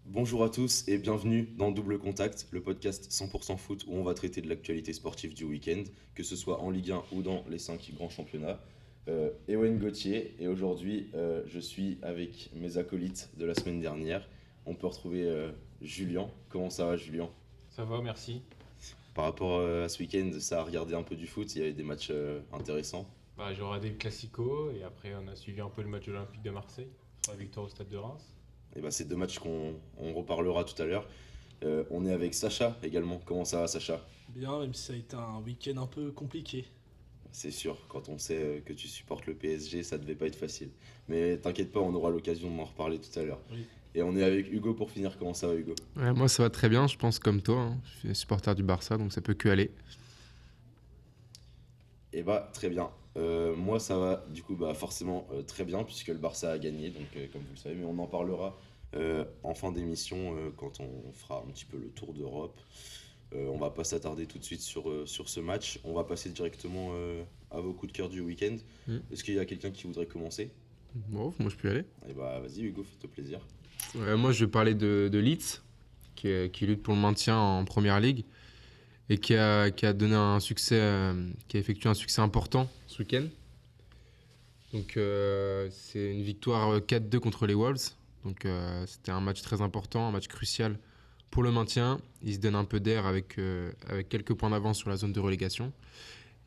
Bonjour à tous et bienvenue dans Double Contact, le podcast 100% foot où on va traiter de l'actualité sportive du week-end, que ce soit en Ligue 1 ou dans les 5 grands championnats. Ewen Gauthier et aujourd'hui je suis avec mes acolytes de la semaine dernière. On peut retrouver Julien. Comment ça va Julien? Ça va, merci. Par rapport à ce week-end, ça a regardé un peu du foot, il y avait des matchs intéressants. J'ai regardé le Classico et après on a suivi un peu le match de l'Olympique de Marseille sur la victoire au Stade de Reims. Et bah, c'est deux matchs qu'on reparlera tout à l'heure. On est avec Sacha également. Comment ça va Sacha? Bien, même si ça a été un week-end un peu compliqué. C'est sûr, quand on sait que tu supportes le PSG, ça devait pas être facile. Mais t'inquiète pas, on aura l'occasion d'en reparler tout à l'heure. Oui. Et on est avec Hugo pour finir. Comment ça va Hugo? Ouais, moi ça va très bien, je pense comme toi, hein. Je suis supporter du Barça donc ça peut que aller. Et bah très bien. Moi ça va du coup bah forcément très bien puisque le Barça a gagné, donc comme vous le savez, mais on en parlera en fin d'émission quand on fera un petit peu le tour d'Europe. On va pas s'attarder tout de suite sur ce match. On va passer directement à vos coups de cœur du week-end. Mm. Est-ce qu'il y a quelqu'un qui voudrait commencer? Bon, moi je peux y aller. Et bah vas-y Hugo, fais-toi plaisir. Moi je vais parler de Leeds qui lutte pour le maintien en Première Ligue et qui a donné un succès, qui a effectué un succès important ce week-end. Donc c'est une victoire 4-2 contre les Wolves. Donc c'était un match très important, un match crucial pour le maintien. Ils se donnent un peu d'air avec quelques points d'avance sur la zone de relégation.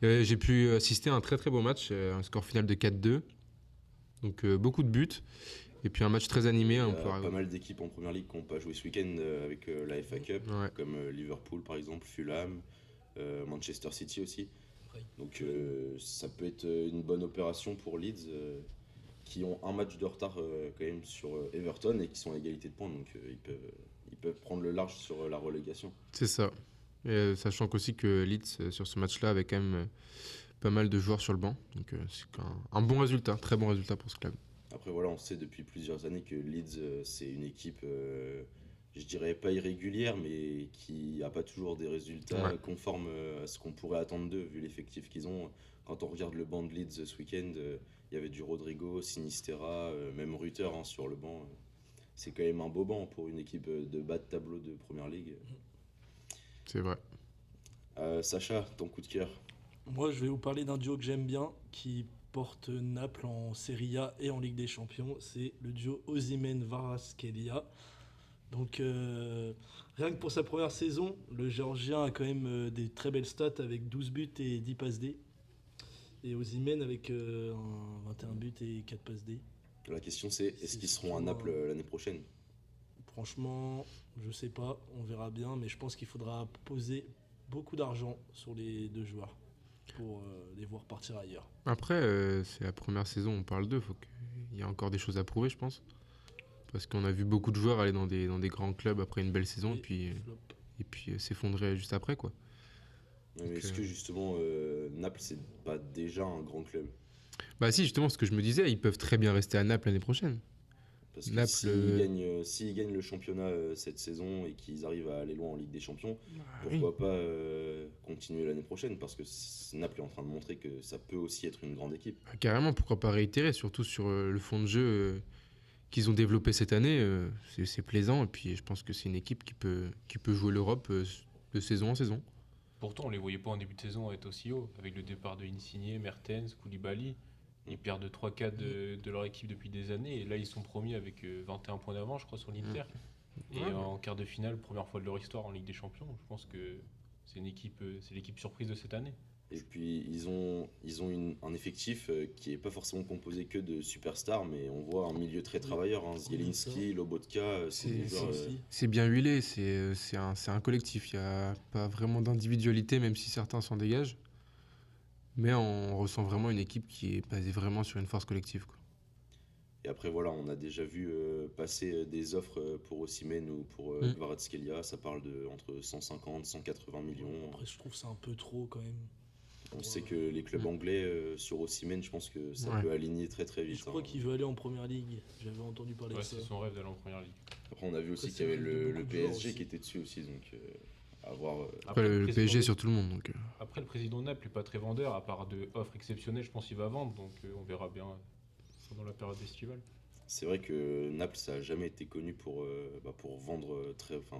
J'ai pu assister à un très très beau match, un score final de 4-2. Donc beaucoup de buts. Et puis un match très animé. Il y On a peut... pas mal d'équipes en première ligue qui n'ont pas joué ce week-end avec la FA Cup, Ouais. comme Liverpool par exemple, Fulham, Manchester City aussi. Oui. Donc ça peut être une bonne opération pour Leeds qui ont un match de retard quand même sur Everton et qui sont à égalité de points. Donc ils peuvent prendre le large sur la relégation. C'est ça. Et, sachant qu'aussi que Leeds, sur ce match-là, avait quand même pas mal de joueurs sur le banc. Donc c'est un bon résultat, très bon résultat pour ce club. Après voilà, on sait depuis plusieurs années que Leeds c'est une équipe, je dirais pas irrégulière, mais qui n'a pas toujours des résultats Ouais. conformes à ce qu'on pourrait attendre d'eux, vu l'effectif qu'ils ont. Quand on regarde le banc de Leeds ce week-end, il y avait du Rodrigo, Sinistera, même Rutter hein, sur le banc. C'est quand même un beau banc pour une équipe de bas de tableau de Première Ligue. C'est vrai. Sacha, ton coup de cœur? Moi, je vais vous parler d'un duo que j'aime bien, qui porte Naples en Serie A et en Ligue des Champions. C'est le duo Osimhen-Kvaratskhelia. Donc, rien que pour sa première saison, le Géorgien a quand même des très belles stats avec 12 buts et 10 passes D. Et Osimhen avec 21 buts et 4 passes D. La question c'est, est-ce C'est qu'ils seront à surtout Naples l'année prochaine? Franchement, je sais pas, on verra bien, mais je pense qu'il faudra poser beaucoup d'argent sur les deux joueurs pour les voir partir ailleurs. Après, c'est la première saison, on parle d'eux. Il y a encore des choses à prouver, je pense. Parce qu'on a vu beaucoup de joueurs aller dans des grands clubs après une belle saison Et flop. et puis s'effondrer juste après, quoi. Mais Donc, est-ce que justement Naples c'est pas déjà un grand club? Bah si, justement, ce que je me disais, ils peuvent très bien rester à Naples l'année prochaine. Parce que Naples, s'ils gagnent le championnat cette saison et qu'ils arrivent à aller loin en Ligue des Champions, oui. pourquoi pas continuer l'année prochaine? Parce que Naples est en train de montrer que ça peut aussi être une grande équipe. Carrément, pourquoi pas réitérer, surtout sur le fond de jeu qu'ils ont développé cette année. C'est plaisant, et puis je pense que c'est une équipe qui peut jouer l'Europe de saison en saison. Pourtant, on les voyait pas en début de saison être aussi haut, avec le départ de Insigne, Mertens, Koulibaly. Ils perdent 3-4 de leur équipe depuis des années, et là ils sont promis avec 21 points d'avance, je crois, sur l'Inter. Et Ouais. en quart de finale, première fois de leur histoire en Ligue des Champions, je pense que c'est l'équipe surprise de cette année. Et puis ils ont un effectif qui est pas forcément composé que de superstars, mais on voit un milieu très travailleur. Hein. Zielinski, Lobotka, c'est des Ça joueurs. aussi. C'est bien huilé, c'est un collectif. Il n'y a pas vraiment d'individualité, même si certains s'en dégagent. Mais on ressent vraiment une équipe qui est basée vraiment sur une force collective, quoi. Et après voilà, on a déjà vu passer des offres pour Osimhen ou pour Kvaratskhelia. Ça parle de entre 150, 180 millions. Après, je trouve que c'est un peu trop quand même. On sait que les clubs anglais sur Osimhen, je pense que ça Ouais. peut aligner très très Et vite. je crois hein. qu'il veut aller en première ligue. J'avais entendu parler Ouais, de ça. c'est son rêve d'aller en première ligue. Après, on a vu aussi Après, qu'il y avait c'est le rêve de le beaucoup de joueurs PSG aussi. qui était dessus aussi, donc à voir. Après, le président PSG de- sur tout le monde. Donc, Après, le président de Naples n'est pas très vendeur, à part de offres exceptionnelles, je pense qu'il va vendre, donc on verra bien pendant la période estivale. C'est vrai que Naples, ça a jamais été connu pour vendre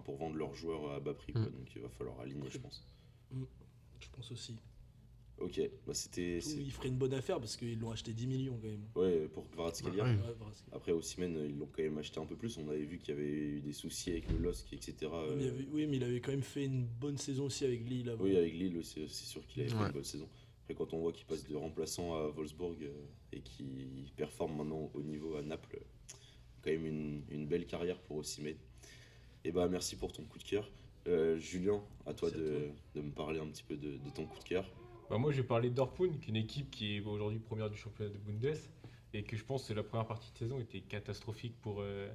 pour vendre leurs joueurs à bas prix, quoi. Donc il va falloir aligner, je pense. Je pense aussi. Ok, bah c'était. Ils feraient une bonne affaire parce qu'ils l'ont acheté 10 millions quand même. Ouais, pour Kvaratskhelia. Ouais. Ouais, voilà, Après, Osimhen, ils l'ont quand même acheté un peu plus. On avait vu qu'il y avait eu des soucis avec le LOSC, etc. Oui, mais il avait quand même fait une bonne saison aussi avec Lille avant. Oui, avec Lille, c'est sûr qu'il avait fait Ouais. une bonne saison. Après, quand on voit qu'il passe de remplaçant à Wolfsburg et qu'il performe maintenant au niveau à Naples, quand même une belle carrière pour Osimhen. Et bah, merci pour ton coup de cœur. Julien, à toi C'est à de me parler un petit peu de ton coup de cœur. Bah, moi, je vais parler de Dortmund, qui est une équipe qui est aujourd'hui première du championnat de Bundes, et que je pense que la première partie de saison était catastrophique pour eux,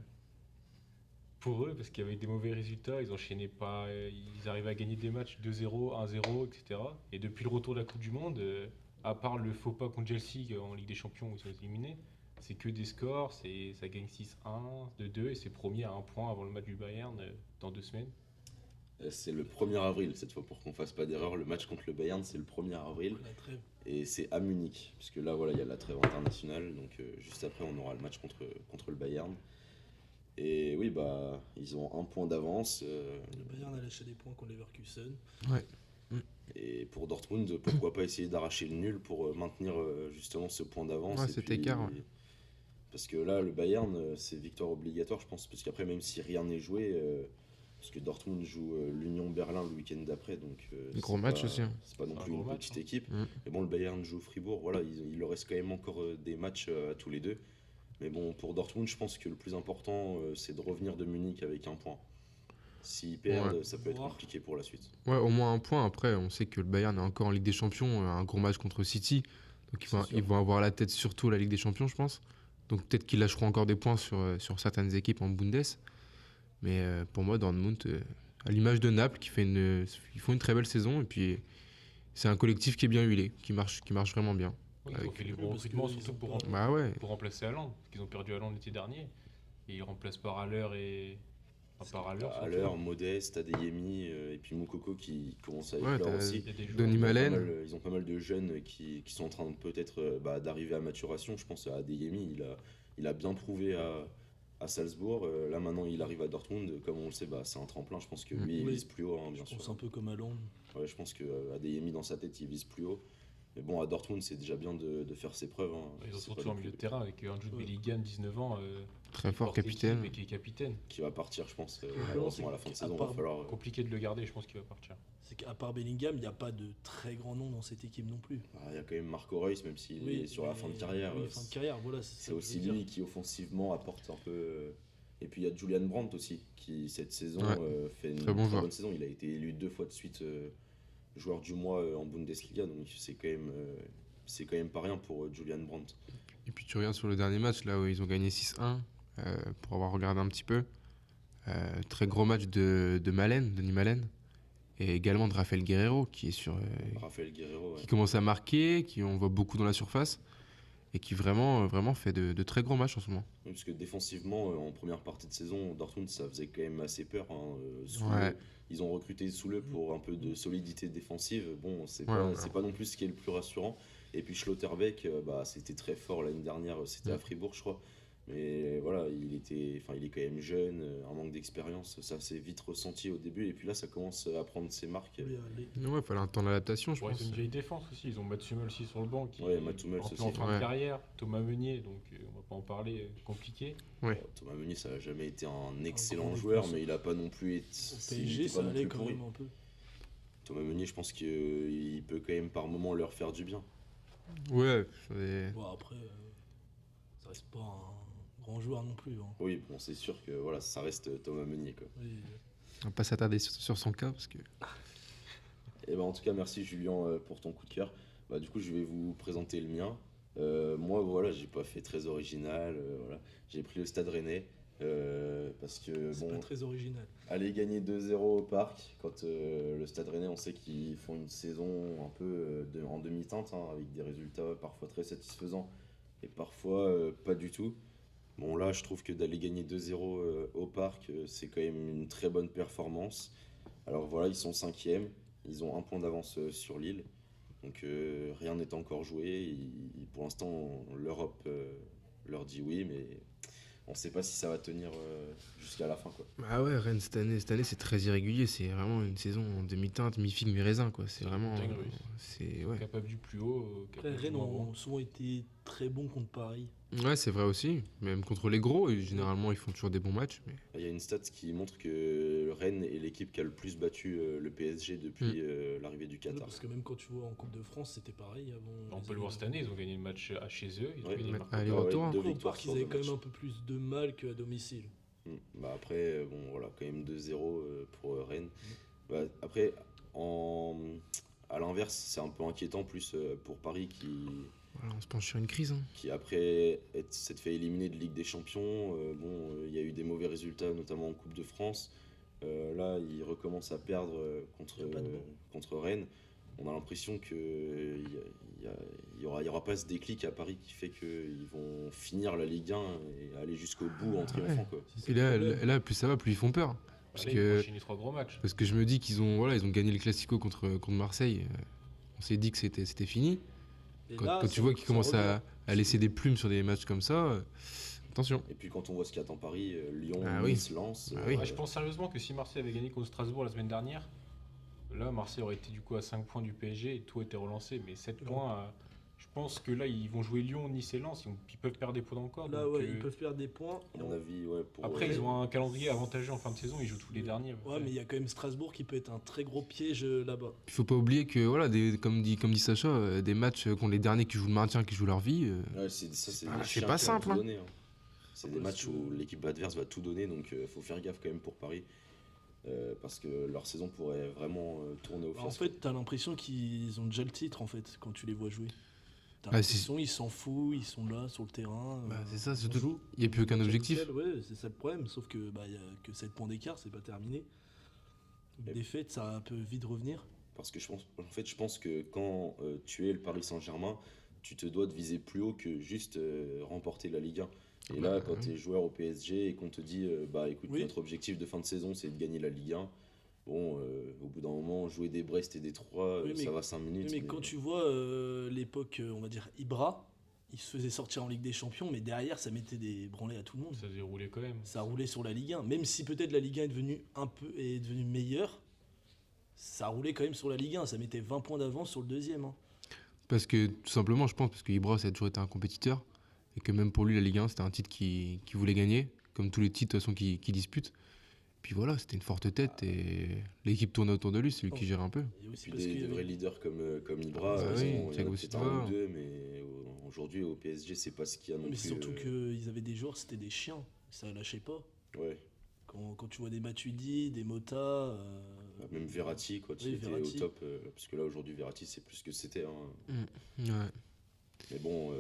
parce qu'il y avait des mauvais résultats, ils enchaînaient pas, ils arrivaient à gagner des matchs 2-0, 1-0, etc. Et depuis le retour de la Coupe du Monde, à part le faux pas contre Chelsea en Ligue des Champions où ils sont éliminés, c'est que des scores, ça gagne 6-1, 2-2, et c'est premier à un point avant le match du Bayern dans 2 semaines. C'est le 1er avril, cette fois, pour qu'on fasse pas d'erreur. Le match contre le Bayern, c'est le 1er avril. La trêve. Et c'est à Munich, puisque là, voilà, il y a la trêve internationale. Donc, juste après, on aura le match contre le Bayern. Et oui, bah, ils ont un point d'avance. Le Bayern a lâché des points contre Leverkusen. Et pour Dortmund, pourquoi pas essayer d'arracher le nul pour maintenir justement ce point d'avance. Ouais, et cet puis- écart, ouais. Parce que là, le Bayern, c'est victoire obligatoire, je pense. Parce qu'après, même si rien n'est joué, parce que Dortmund joue l'Union Berlin le week-end d'après. Donc, Gros c'est match pas- aussi, hein. C'est pas non Un plus gros une match, petite hein. équipe. Mm. Mais bon, le Bayern joue Fribourg. Voilà, il leur reste quand même encore des matchs à tous les deux. Mais bon, pour Dortmund, je pense que le plus important, c'est de revenir de Munich avec un point. S'ils perdent, Ouais. ça peut être Voir. compliqué pour la suite. Ouais, au moins un point. Après, on sait que le Bayern est encore en Ligue des Champions, un gros match contre City. Donc C'est sûr. ils vont avoir la tête surtout à la Ligue des Champions, je pense. Donc peut-être qu'ils lâcheront encore des points sur certaines équipes en Bundes. Mais pour moi, Dortmund, à l'image de Naples, ils font une très belle saison. Et puis, c'est un collectif qui est bien huilé, qui marche vraiment bien. Oui, ils ont Avec- fait les Oui, bons parce recrutements, qu'ils surtout ont pas- Bah ouais. pour remplacer Haaland, parce qu'ils ont perdu Haaland l'été dernier, et ils remplacent par Haller et... Enfin, par Haller, surtout. Haller, Modeste, Adeyemi, et puis Moukoko qui commence à Ouais, éclore t'as- aussi. Il y a des joueurs- Denis Ils ont pas Malen. ils ont pas mal de jeunes qui sont en train de peut-être d'arriver à maturation. Je pense à Adeyemi, il a bien prouvé à Salzbourg. Là maintenant il arrive à Dortmund. Comme on le sait, c'est un tremplin. Je pense que lui il Oui. vise plus haut, hein, bien Je sûr. pense un peu comme Haaland. Ouais, je pense que Adeyemi dans sa tête il vise plus haut. Mais bon, à Dortmund c'est déjà bien de faire ses preuves. Hein. Ils ont C'est surtout pas un non milieu de plus- terrain avec un Jude Ouais. Bellingham, 19 ans, Très qui fort porte capitaine. l'équipe et qui est capitaine. qui va partir, je pense. Le Malheureusement à la c'est fin de qu'à saison, il va part- falloir. Compliqué de le garder, je pense qu'il va partir. C'est qu'à part Bellingham, il n'y a pas de très grand nom dans cette équipe non plus. Il y a quand même Marco Reus, même s'il est sur la fin de mais- carrière. Oui, fin de carrière, voilà. C'est aussi lui qui offensivement apporte un peu. Et puis il y a Julian Brandt aussi, qui cette saison Ouais. fait une Très bon joueur. bonne saison. Il a été élu 2 fois de suite joueur du mois en Bundesliga, donc c'est quand même pas rien pour Julian Brandt. Et puis tu regardes sur le dernier match, là où ils ont gagné 6-1, pour avoir regardé un petit peu. Très gros match de Malen, Denis Malen. Et également de Rafael Guerreiro, qui est Rafael Guerreiro, ouais. qui commence à marquer, qui on voit beaucoup dans la surface. Et qui vraiment fait de très gros matchs en ce moment. Oui, parce que défensivement, en première partie de saison, Dortmund ça faisait quand même assez peur. Hein. Ouais. Ils ont recruté Soule pour un peu de solidité défensive. Bon, c'est Ouais, ouais. pas non plus ce qui est le plus rassurant. Et puis Schlotterbeck, c'était très fort l'année dernière, c'était à Fribourg, je crois. Mais voilà, il est quand même jeune, un manque d'expérience, ça s'est vite ressenti au début. Et puis là, ça commence à prendre ses marques. Ouais, fallait un temps d'adaptation, je Ouais, pense. ils ont une vieille défense aussi. Ils ont Mats Hummels aussi sur le banc, qui Ouais, Mats Hummels un peu aussi. en fin Ouais. de carrière. Thomas Meunier, donc on va pas en parler, compliqué. Thomas Meunier, ça n'a jamais été un excellent grand joueur, défenseur. mais il a pas non plus été. Au il PSG, était pas ça non allait plus quand pourri. même un peu. Thomas Meunier, je pense qu'il peut quand même par moment leur faire du bien. Ouais, Bon, après, ça reste pas un grand joueur non plus. Hein. Oui, bon, c'est sûr que voilà, ça reste Thomas Meunier, quoi. Oui. on va pas s'attarder sur son cas, parce que... Et en tout cas, merci Julien pour ton coup de cœur. Du coup, je vais vous présenter le mien. Moi, voilà, j'ai pas fait très original. Voilà. J'ai pris le Stade Rennais parce que C'est pas très original. aller gagner 2-0 au parc, quand le Stade Rennais, on sait qu'ils font une saison un peu en demi-teinte, hein, avec des résultats parfois très satisfaisants et parfois pas du tout. Bon, là, je trouve que d'aller gagner 2-0 au parc, c'est quand même une très bonne performance. Alors voilà, ils sont 5e, ils ont un point d'avance sur Lille, donc rien n'est encore joué. Pour l'instant, l'Europe leur dit oui, mais on sait pas si ça va tenir jusqu'à la fin, quoi. Ah ouais, Rennes cette année c'est très irrégulier. C'est vraiment une saison en demi-teinte, mi-figue, mi-raisin, quoi. C'est vraiment. dinguerie. C'est ouais. Capable du plus haut, Après, capable du Rennes moins bon. ont souvent été très bons contre Paris. Ouais, c'est vrai aussi. Même contre les gros, et généralement ils font toujours des bons matchs. Mais... Il y a une stat qui montre que Rennes est l'équipe qui a le plus battu le PSG depuis l'arrivée du Qatar. Parce que même quand tu vois en Coupe de France, c'était pareil avant. On peut le voir cette année, ils ont gagné le match chez eux. Ils ont Ouais. gagné Ouais, par allez, Ah ouais, retour. deux Après, au victoires parc, ils sur avaient deux quand même matchs. un peu plus de mal qu'à domicile. Bah après, bon, voilà, quand même 2-0 pour Rennes. Bah, après, à l'inverse, c'est un peu inquiétant plus pour Paris Voilà, on se penche sur une crise. Hein. qui après s'être fait éliminer de Ligue des Champions. Il y a eu des mauvais résultats, notamment en Coupe de France. Là, ils recommencent à perdre Il y a pas de bon. contre Rennes. On a l'impression qu'il n'y aura pas ce déclic à Paris qui fait qu'ils vont finir la Ligue 1 et aller jusqu'au bout en triomphant, quoi. C'est Et le problème. là, plus ça va, plus ils font peur. Parce Là, ils vont que, enchaîner 3 gros matchs. parce que je me dis qu'ils ont gagné le Classico contre Marseille. On s'est dit que c'était fini. Et Quand, là, quand ça- tu vois qu'ils ça commencent revient. à laisser des plumes sur des matchs comme ça, attention. Et puis quand on voit ce qu'il y a dans Paris, Lyon, Ah oui. Nice, Lens. Ah oui. Ouais, je pense sérieusement que si Marseille avait gagné contre Strasbourg la semaine dernière, là, Marseille aurait été du coup à 5 points du PSG et tout était relancé. Mais 7 Non. points, je pense que là, ils vont jouer Lyon, Nice et Lens. Ils peuvent perdre des points encore. Là, donc, ouais, ils peuvent perdre des points. À mon avis, ouais, pour Après, ils ont un calendrier avantageux en fin de saison. Ils jouent tous les derniers. Ouais, mais il y a quand même Strasbourg qui peut être un très gros piège là-bas. Il faut pas oublier que, voilà, comme dit Sacha, des matchs contre les derniers qui jouent le maintien, qui jouent leur vie. Ouais, c'est pas- des c'est chiens pas qui vont simple, tout hein. donner, hein. C'est des Parce matchs que- où l'équipe adverse va tout donner, donc faut faire gaffe quand même pour Paris. Parce que leur saison pourrait vraiment tourner au En fiasco. fait, t'as l'impression qu'ils ont déjà le titre en fait quand tu les vois jouer. T'as Ah, l'impression ils s'en foutent, ils sont là sur le terrain. Bah, c'est ça, on surtout, joue. il n'y a plus aucun objectif. Ouais, c'est ça le problème, sauf que bah, y a que 7 points d'écart, c'est pas terminé. Une Et- défaite, ça peut vite revenir. Parce que je pense que quand tu es le Paris Saint-Germain, tu te dois de viser plus haut que juste remporter la Ligue 1. Et Bah, là, quand ouais. tu es joueur au PSG et qu'on te dit, bah écoute, Oui. notre objectif de fin de saison, c'est de gagner la Ligue 1. Bon, au bout d'un moment, jouer des Brest et des Troyes, Oui, mais- ça va 5 minutes. Mais quand tu vois l'époque, on va dire Ibra, il se faisait sortir en Ligue des Champions, mais derrière, ça mettait des branlées à tout le monde. Ça déroulait quand même. Ça roulait sur la Ligue 1. Même si peut-être la Ligue 1 est devenue meilleure, ça roulait quand même sur la Ligue 1. Ça mettait 20 points d'avance sur le deuxième. Hein. Parce que, tout simplement, je pense, parce que Ibra, ça a toujours été un compétiteur. Et que même pour lui, la Ligue 1, c'était un titre qu'il voulait gagner. Comme tous les titres, de toute façon, qu'il dispute. Puis voilà, c'était une forte tête. Et l'équipe tournait autour de lui, c'est lui qui gérait un peu. Et Et aussi puis parce qu'il y des avait- vrais leaders comme Ibra, Bah ils oui, sont- il y en a Thiago peut-être un Silva. ou deux, mais aujourd'hui au PSG, c'est pas ce qu'il y a non Mais plus. surtout qu'ils avaient des joueurs, c'était des chiens. Ça lâchait pas. Ouais. Quand tu vois des Matuidi, des Mota. Même Verratti, quand Oui, il était Verratti. au top, parce que là aujourd'hui Verratti c'est plus ce que c'était. Hein. Ouais. Mais bon,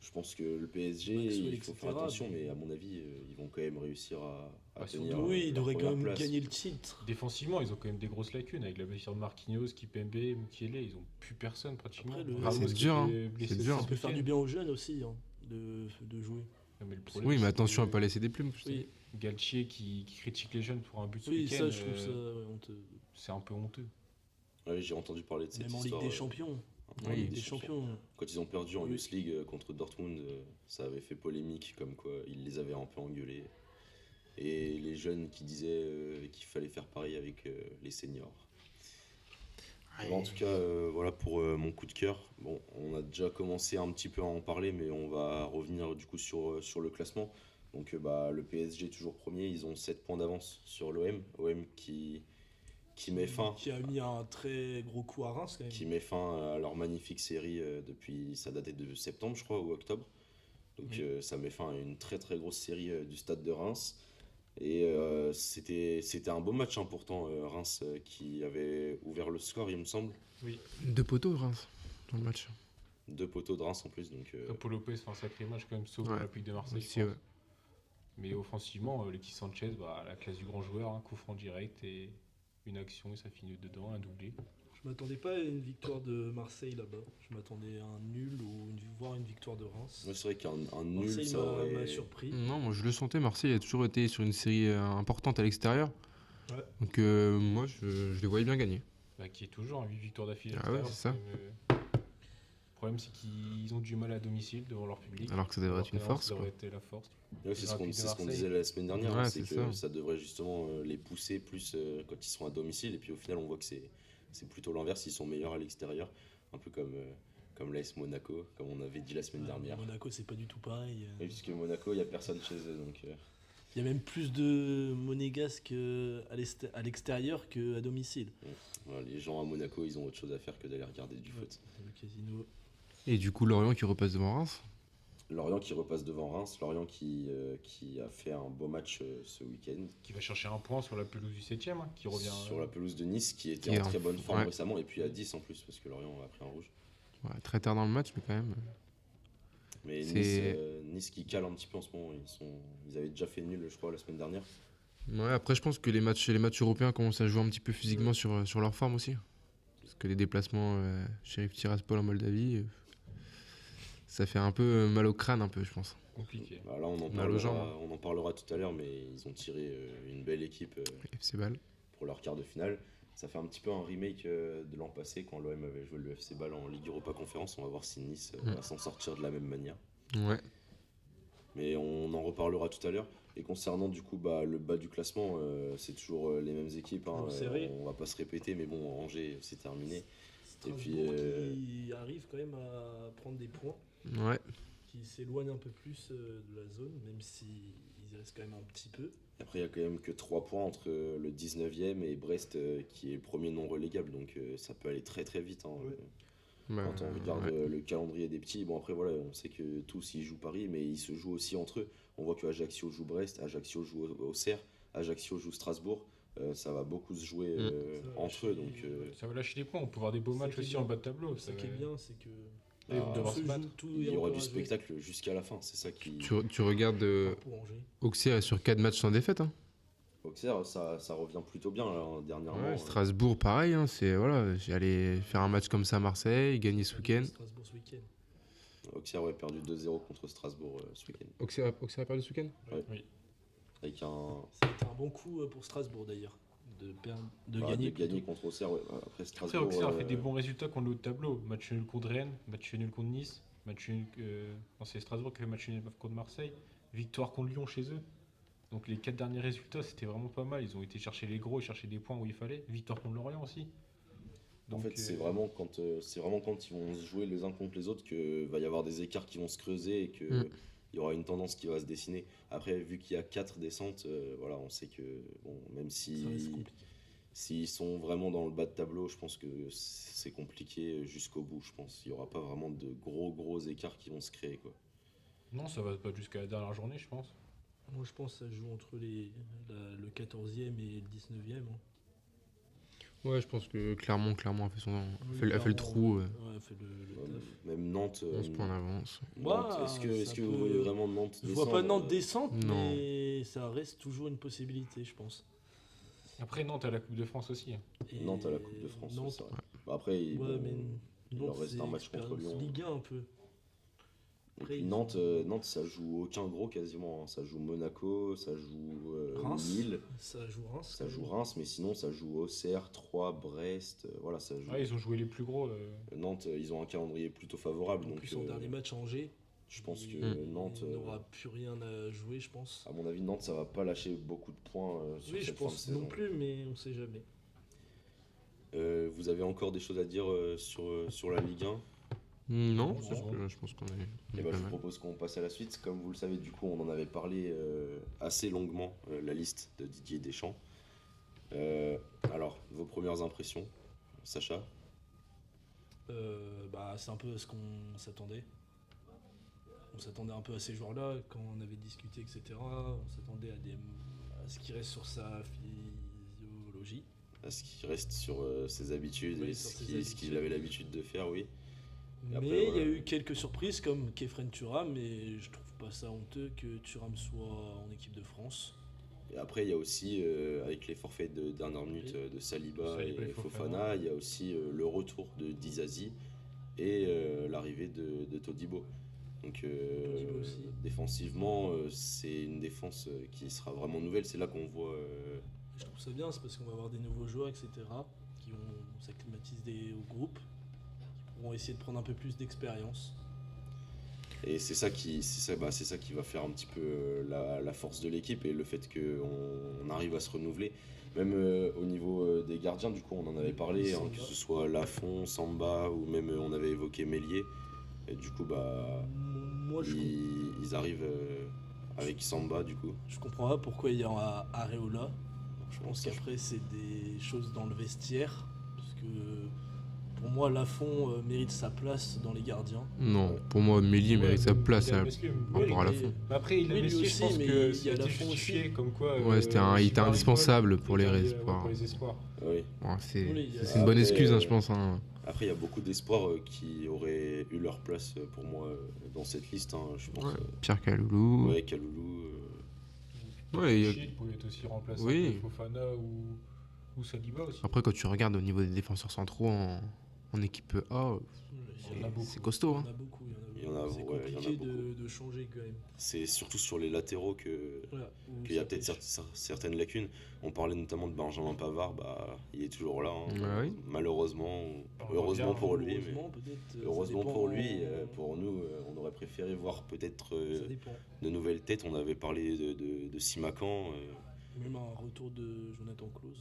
je pense que le PSG, Maxwell, il faut etc., faire attention, mais- mais à mon avis, ils vont quand même réussir à Ah, tenir. surtout, Oui, ils leur devraient quand première même place. gagner le titre. Défensivement, ils ont quand même des grosses lacunes avec la blessure de Marquinhos, Kipembe, Mukiele. Ils ont plus personne pratiquement. Après, le- Ramos C'est qui dur, hein. était blessé C'est dur. ce Ça peut faire week-end. du bien aux jeunes aussi hein, de jouer. Non, mais le problème, Oui, mais c'est attention à que pas laisser des plumes. je te dis. Oui, Galtier qui critique les jeunes pour un but ce oui week-end, ça je trouve ça honteux. c'est un peu honteux. Ouais, j'ai entendu parler de cette Même en Ligue histoire. des Champions. En Oui, Ligue Des Champions. Quand ils ont perdu en Oui. Youth League contre Dortmund, ça avait fait polémique, comme quoi ils les avaient un peu engueulés. Et les jeunes qui disaient qu'il fallait faire pareil avec les seniors. Bon, en tout cas, voilà pour mon coup de cœur. Bon, on a déjà commencé un petit peu à en parler, mais on va revenir du coup sur le classement. Donc bah, le PSG toujours premier, ils ont 7 points d'avance sur l'OM. OM qui met fin Qui a mis un très gros coup à Reims quand même. qui met fin à leur magnifique série depuis, ça datait de septembre je crois ou octobre. Donc Oui. ça met fin à une très très grosse série du stade de Reims. Et c'était un beau match hein, pourtant, Reims qui avait ouvert le score il me semble. Deux poteaux, Reims, dans le match. 2 poteaux de Reims en plus. Donc, Paul Lopez fait un sacré match quand même, sauf Ouais. la pluie de Marseille. Aussi, je pense. ouais. Mais offensivement, Alexis Sanchez, bah, la classe du grand joueur, un coup franc direct et une action et ça finit dedans, un doublé. Je m'attendais pas à une victoire de Marseille là-bas. Je m'attendais à un nul ou voire une victoire de Reims. ouais, c'est vrai qu'un nul Marseille ça m'a aurait... surpris. Non, moi je le sentais, Marseille a toujours été sur une série importante à l'extérieur. Ouais. Donc moi je les voyais bien gagner. Bah, qui est toujours à 8 victoires d'affilée. à Ah ouais, l'extérieur, c'est ça. c'est quand même, le problème, c'est qu'ils ont du mal à domicile devant leur public. Alors que ça devrait être une force, Ça devrait quoi. être la force. Ouais, c'est ce qu'on Olympique de Marseille. disait la semaine dernière, Ouais, hein, c'est c'est que ça. ça devrait justement les pousser plus quand ils sont à domicile, et puis au final on voit que c'est plutôt l'inverse, ils sont meilleurs à l'extérieur, un peu comme l'AS Monaco, comme on avait dit la semaine dernière. Monaco, c'est pas du tout pareil. Oui, puisque Monaco, il n'y a personne chez eux, donc Il y a même plus de monégasques à l'extérieur qu'à domicile. voilà, les gens à Monaco, ils ont autre chose à faire que d'aller regarder du foot. Le casino. Et du coup, Lorient qui repasse devant Reims. Lorient qui repasse devant Reims, Lorient qui a fait un beau match ce week-end Qui va chercher un point sur la pelouse du 7ème, qui revient. sur la pelouse de Nice, qui était Qui est en très en- bonne forme ouais. récemment, et puis à 10 en plus, parce que Lorient a pris un rouge. Ouais, très tard dans le match, mais quand même. Mais C'est- Nice qui cale un petit peu en ce moment, ils avaient déjà fait nul, je crois, la semaine dernière. Ouais, après, je pense que les matchs européens commencent à jouer un petit peu physiquement sur leur forme aussi. Parce que les déplacements Sheriff Tiraspol en Moldavie, ça fait un peu mal au crâne, un peu, je pense. Compliqué. Bah, là, Mal aux jambes. on en parlera tout à l'heure, mais ils ont tiré une belle équipe FC Bâle. pour leur quart de finale. Ça fait un petit peu un remake de l'an passé quand l'OM avait joué le FC Bâle en Ligue Europa Conférence. On va voir si Nice va s'en sortir de la même manière. Ouais. Mais on en reparlera tout à l'heure. Et concernant du coup le bas du classement, c'est toujours les mêmes équipes. Hein. Toujours serré. On va pas se répéter, mais bon, Angers, c'est terminé. Strasbourg puis, qui arrive quand même à prendre des points, Ouais. qui s'éloigne un peu plus de la zone, même s'ils y restent quand même un petit peu. Après, il y a quand même que 3 points entre le 19e et Brest, qui est le premier non relégable. Donc ça peut aller très très vite. Hein. Ouais. Bah, Quand on regarde ouais. le calendrier des petits, bon après voilà, on sait que tous ils jouent Paris, mais ils se jouent aussi entre eux. On voit que Ajaccio joue Brest, Ajaccio joue Auxerre, Ajaccio joue Strasbourg. Ça va beaucoup se jouer Ça va entre eux. lâcher- Donc Ça va lâcher des points, on peut voir des beaux Ça matchs qui est aussi bien. en bas de tableau. Ça qui est bien, c'est que Et Ah, devoir tout se se battre. joue, tout il y est aura encore du à jouer. spectacle jusqu'à la fin. C'est ça qui. Tu regardes Pour Angers. Auxerre est sur 4 matchs sans défaite. Hein. Auxerre, ça revient plutôt bien là, dernièrement. Ouais, Strasbourg, pareil. Hein, j'ai allé faire un match comme ça à Marseille, gagner ce week-end. Strasbourg ce week-end. Auxerre a perdu 2-0 contre Strasbourg ce week-end. Auxerre a perdu ce week-end. Oui. Avec un. Ça a été un bon coup pour Strasbourg d'ailleurs, de Bah, gagner. de gagner plutôt. contre Auxerre. Ouais. Après Après, Strasbourg. Auxerre a fait des bons résultats contre le haut de tableau. Match nul contre Rennes, match nul contre Nice, match nul. Non, c'est Strasbourg qui a fait match nul contre Marseille, victoire contre Lyon chez eux. Donc les 4 derniers résultats, c'était vraiment pas mal. Ils ont été chercher les gros et chercher des points où il fallait. Victoire contre Lorient aussi. En Donc, fait, c'est vraiment quand ils vont se jouer les uns contre les autres que va y avoir des écarts qui vont se creuser et que il y aura une tendance qui va se dessiner. Après, vu qu'il y a 4 descentes, voilà, on sait que bon, même Ça reste compliqué. s'ils sont vraiment dans le bas de tableau, je pense que c'est compliqué jusqu'au bout. Je pense il y aura pas vraiment de gros écarts qui vont se créer quoi. Non, ça va pas jusqu'à la dernière journée, je pense. Moi je pense que ça joue entre le 14e et le 19e. Hein. Ouais, je pense que Clermont a fait Oui, a fait le clairement, trou. Ouais, fait le taf. Même Nantes. 11 points d'avance. Nantes, Ouais, est-ce ça que vous peut- voyez vraiment Nantes Je vois pas descendre, Nantes descendre, non. mais ça reste toujours une possibilité, je pense. Après, Nantes à la Coupe de France aussi. Et Nantes à la Coupe de France. Nantes, c'est vrai. Bah, après, ouais, bon, mais il leur Nantes, reste c'est un match contre expérience Lyon. Ligue 1 un peu. Et Après, puis ils Nantes, ont- Nantes, ça joue aucun gros quasiment. Hein. Ça joue Monaco, ça joue Reims, Lille, ça joue Reims. ça quand joue même. Reims, mais sinon ça joue Auxerre, Troyes, Brest. Voilà, ça joue. Ouais, ils ont joué les plus gros. Nantes, ils ont un calendrier plutôt favorable. En Donc, plus, en dernier match à Angers, je pense que il Nantes, n'aura plus rien à jouer, je pense. à mon avis, Nantes, ça va pas lâcher beaucoup de points sur Oui, je cette fin de pense saison. non plus, mais on sait jamais. Vous avez encore des choses à dire sur la Ligue 1? Non, Non, c'est bon. je pense qu'on est, Eh ben, je vous propose qu'on passe à la suite. Comme vous le savez, du coup, on en avait parlé assez longuement, la liste de Didier Deschamps. Alors, vos premières impressions, Sacha? C'est un peu à ce qu'on s'attendait. On s'attendait un peu à ces joueurs-là quand on avait discuté, etc. On s'attendait à ce qu'il reste sur sa physiologie. Est-ce qu'il reste sur ses habitudes Oui, et sur ce ses qu'il habitudes. avait l'habitude de faire, oui. Et Mais après, il y a voilà. eu quelques surprises comme Kefren Thuram, et je trouve pas ça honteux que Thuram soit en équipe de France. Et après, il y a aussi, avec les forfaits de dernière minute Oui. de Saliba Saliba et et Fofana, Fofana. il y a aussi le retour de Dizazi et l'arrivée de Todibo. Donc, Todibo aussi. défensivement, c'est une défense qui sera vraiment nouvelle. C'est là qu'on voit. Et je trouve ça bien, c'est parce qu'on va avoir des nouveaux joueurs, etc. qui vont s'acclimatiser au groupe, qui vont essayer de prendre un peu plus d'expérience. Et c'est ça qui va faire un petit peu la force de l'équipe et le fait qu'on arrive à se renouveler. Même au niveau des gardiens, du coup, on en avait parlé, hein, que ce soit Lafont, Samba ou même on avait évoqué Mélier. Et du coup, Moi, ils arrivent avec Samba, du coup. je comprends pas pourquoi il y a Areola. Je pense qu'après, c'est des choses dans le vestiaire. Parce que pour moi, Lafont mérite sa place dans les gardiens. Non, pour moi, Mélier mérite sa place il a à- Meslier, par rapport à oui, Lafont. mais après, il a Oui, lui Meslier, aussi, je pense mais que il y a c'était Lafont justifié aussi. comme quoi. Ouais, il était indispensable pour les espoirs. Pour les espoirs. Oui. Ouais, c'est Oui, il y a- c'est une bonne Après, excuse, hein, je pense. Hein. Après, il y a beaucoup d'espoirs qui auraient eu leur place pour moi dans cette liste, hein, je pense. Ouais, Pierre Kaloulou. Ouais, Kaloulou. Ouais, il y a- Chid pouvait être aussi remplaçant Oui. de Fofana ou Saliba aussi. Après, quand tu regardes au niveau des défenseurs centraux en équipe A, Il y en a beaucoup. c'est costaud. Il y Hein. en a beaucoup. Il y en a- C'est ouais, il y en a compliqué beaucoup. de changer quand même. C'est surtout sur les latéraux Voilà, où qu'il y a ça peut-être pêche. certaines lacunes. On parlait notamment de Benjamin Pavard, bah, il est toujours là, hein. Ouais, oui. Malheureusement, On heureusement revient, pour lui. Mais Heureusement, peut-être. heureusement ça pour dépend. lui, pour nous, on aurait préféré voir peut-être Ça dépend. de nouvelles têtes. On avait parlé de Simakan. Même un retour de Jonathan Klaus.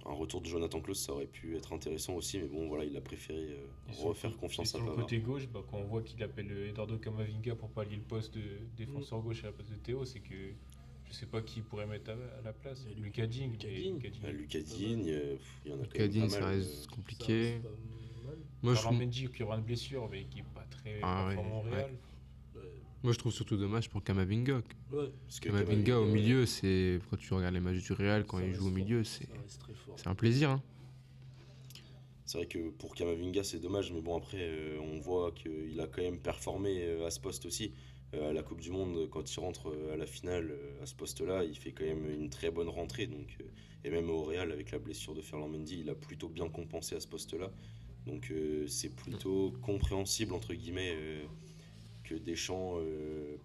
Un retour de Jonathan Klaus, ça aurait pu être intéressant aussi, mais bon, voilà, il a préféré Et refaire sur- confiance et à sur le Pavard. côté gauche, bah, quand on voit qu'il appelle Eduardo Camavinga pour pallier le poste de défenseur gauche à la place de Théo, c'est que je sais pas qui pourrait mettre à la place. Il y a Lucas Digne. Lucas mais Digne. Lucas Digne. Lucas Digne, il y en a quand même Cadine, pas ça mal. reste Ça compliqué. reste pas mal. Moi, je, Ferland Mendy qui aura une blessure, mais qui est pas très Ah ouais, performant au ouais. Real. Ouais. moi, je trouve surtout dommage pour Kamavinga. Ouais, Parce que Kamavinga au milieu, c'est quand tu regardes les matchs du Real, quand ça il reste joue au fort. milieu, c'est Ça reste très fort. c'est un plaisir. Hein. C'est vrai que pour Kamavinga, c'est dommage, mais bon, après, on voit qu'il a quand même performé à ce poste aussi. À la Coupe du Monde, quand il rentre à la finale, à ce poste-là, il fait quand même une très bonne rentrée. Donc, et même au Real, avec la blessure de Ferland Mendy, il a plutôt bien compensé à ce poste-là. Donc, c'est plutôt compréhensible, entre guillemets, que Deschamps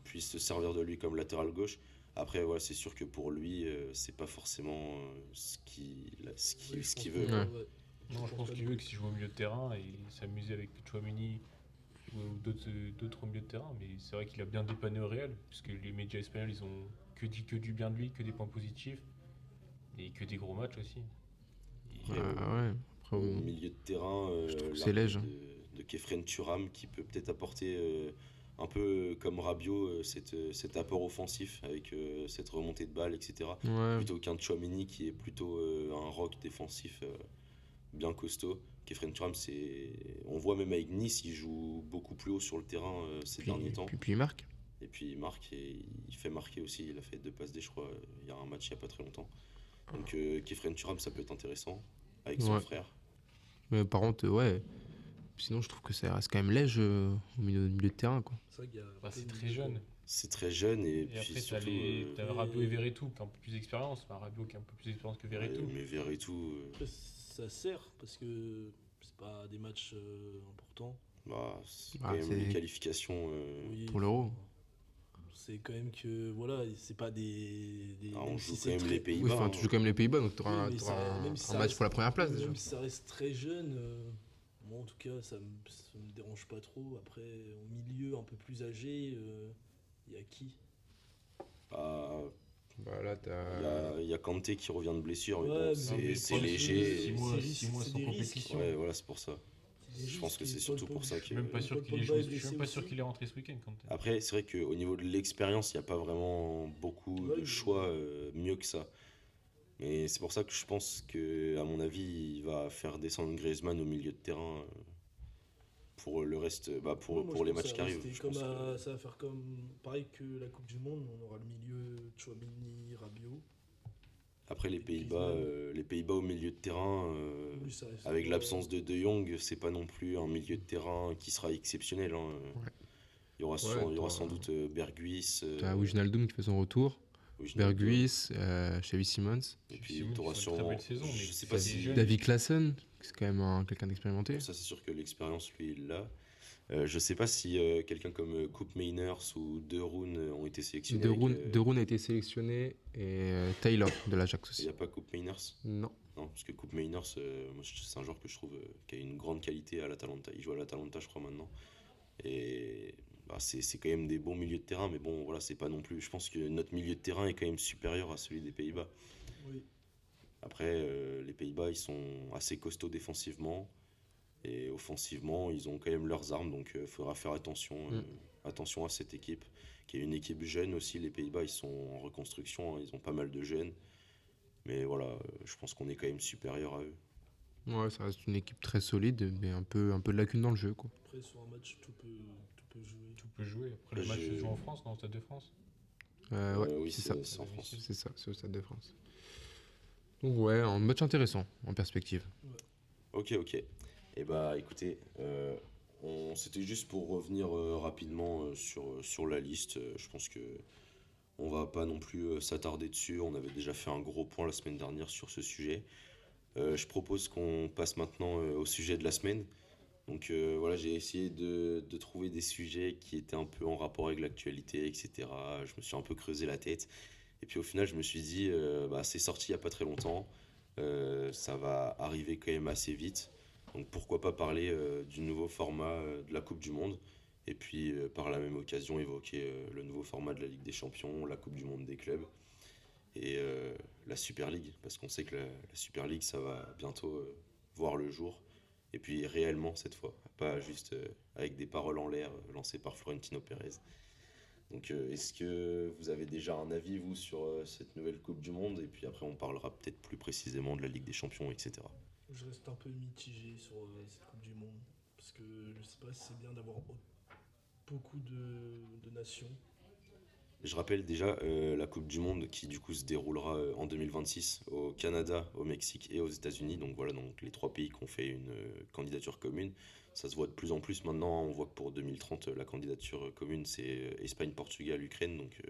puisse se servir de lui comme latéral gauche. Après, ouais, c'est sûr que pour lui, c'est pas forcément ce Oui, je qu'il pense veut. que- Ouais. ouais. Non, je pense qu'il veut qu'il joue au milieu de terrain et s'amuser avec Chouameni ou d'autres au milieu de terrain. Mais c'est vrai qu'il a bien dépanné au Real, puisque les médias espagnols, ils ont que dit que du bien de lui, que des points positifs et que des gros matchs aussi. Et, Ouais, ouais. Après, au bon, milieu de terrain, je trouve que c'est léger. de Kefren Turam qui peut peut-être apporter un peu comme Rabiot cet apport offensif avec cette remontée de balle, etc. ouais. Plutôt qu'un Chouameni qui est plutôt un rock défensif bien costaud. Kefren Turam, on voit même avec Nice, il joue beaucoup plus haut sur le terrain ces derniers temps. Puis il marque. Et puis il marque et il fait marquer aussi. Il a fait 2 passes D, je crois. Il y a un match il n'y a pas très longtemps. Donc Kefren Turam, ça peut être intéressant avec son Ouais. frère. Mais par contre, ouais. Sinon, je trouve que ça reste quand même léger au milieu de terrain. Quoi. C'est vrai qu'il y a Bah, peu c'est de très niveau. jeune. C'est très jeune et, Et puis après, surtout. t'as Rabiot et Verretou qui ont un peu plus d'expérience. Enfin, Rabiot qui a un peu plus d'expérience que Verretou. mais Verretou, Après, ça sert parce que c'est pas des matchs importants. c'est Ah, quand même c'est- les qualifications. Oui, Pour l'Euro. c'est quand même que voilà, c'est pas On même joue si quand même c'est les très- Pays-Bas. Oui, enfin, hein. tu joues quand même les Pays-Bas, donc tu Oui, auras, mais ça- même si un ça match reste- pour la première place déjà. Même si ça reste très jeune, moi en tout cas ça me dérange pas trop. Après au milieu un peu plus âgé, il y a qui? Ah, Bah, là, il y a Kanté qui revient de blessure, mais Ouais, bon, mais c'est Paul léger. Six et- mois, c'est- 6 mois c'est sans des risques. compétition. Ouais, voilà, c'est pour ça. Je pense que c'est surtout pour ça Je suis même pas sûr Paul qu'il ait Pogba joué. est Je suis même blessé pas sûr aussi. qu'il est rentré ce week-end. Kanté. Après, c'est vrai qu'au niveau de l'expérience, il n'y a pas vraiment beaucoup Ouais, de mais- choix mieux que ça. Mais c'est pour ça que je pense que, à mon avis, il va faire descendre Griezmann au milieu de terrain pour le reste, pour, Ouais, moi, pour je les pense que matchs qui ça va arrivent. rester Je comme pense que- ça va faire comme pareil que la Coupe du Monde. On aura le milieu Chouameni, Rabiot. Après, les Griezmann. Pays-Bas au milieu de terrain, Lui, ça reste- avec l'absence de De Jong, c'est pas non plus un milieu de terrain qui sera exceptionnel. Hein. Ouais. Il y aura, il y aura sans doute Berghuis. T'as Wijnaldum qui fait son retour, Wijnaldum. Berghuis, Xavi Simons, Et puis Simon tu auras qui fait une très sûrement. belle saison, mais je sais c'est pas des si. jeunes. David Klassen, c'est quand même quelqu'un d'expérimenté. Ça, c'est sûr que l'expérience, lui, il l'a. Je sais pas si quelqu'un comme Coupe Mainers ou De Roon ont été sélectionnés. De Roon a été sélectionné et Taylor de l'Ajax Il aussi. n'y a pas Coupe Mainers. Non. Non, parce que Coupe Mainers, moi, c'est un joueur que je trouve qui a une grande qualité à l'Atalanta. Il joue à l'Atalanta, je crois, maintenant. Et bah, c'est quand même des bons milieux de terrain, mais bon, voilà, c'est pas non plus. Je pense que notre milieu de terrain est quand même supérieur à celui des Pays-Bas. Oui. Après, les Pays-Bas, ils sont assez costauds défensivement. Et offensivement, ils ont quand même leurs armes, donc il faudra faire attention à cette équipe, qui est une équipe jeune aussi. Les Pays-Bas, ils sont en reconstruction, hein, ils ont pas mal de jeunes. Mais voilà, je pense qu'on est quand même supérieur à eux. Ouais, ça reste une équipe très solide, mais un peu de lacune dans le jeu, quoi. Après, sur un match, tout peut jouer. Tout peut jouer. Après, le match se joue en France, non, au Stade de France. Ouais, Oui, c'est ça. c'est en France. C'est ça, c'est au Stade de France. Donc ouais, un match intéressant, en perspective. Ok. Et bah écoutez, c'était juste pour revenir rapidement sur la liste. Je pense que on va pas non plus s'attarder dessus. On avait déjà fait un gros point la semaine dernière sur ce sujet. Je propose qu'on passe maintenant au sujet de la semaine. Donc voilà, j'ai essayé de trouver des sujets qui étaient un peu en rapport avec l'actualité, etc. Je me suis un peu creusé la tête. Et puis au final, je me suis dit, bah, c'est sorti il n'y a pas très longtemps. Ça va arriver quand même assez vite. Donc pourquoi pas parler du nouveau format de la Coupe du Monde. Et puis par la même occasion évoquer le nouveau format de la Ligue des Champions, la Coupe du Monde des clubs et la Super League. Parce qu'on sait que la Super League, ça va bientôt voir le jour. Et puis réellement cette fois, pas juste avec des paroles en l'air lancées par Florentino Pérez. Donc est-ce que vous avez déjà un avis, vous, sur cette nouvelle Coupe du Monde? Et puis après, on parlera peut-être plus précisément de la Ligue des Champions, etc. Je reste un peu mitigé sur cette Coupe du Monde. Parce que je sais pas si c'est bien d'avoir beaucoup de nations. Je rappelle déjà la Coupe du Monde qui du coup se déroulera en 2026 au Canada, au Mexique et aux États-Unis. Donc voilà, donc les 3 pays qui ont fait une candidature commune. Ça se voit de plus en plus maintenant. On voit que pour 2030, la candidature commune, c'est Espagne, Portugal, Ukraine. Donc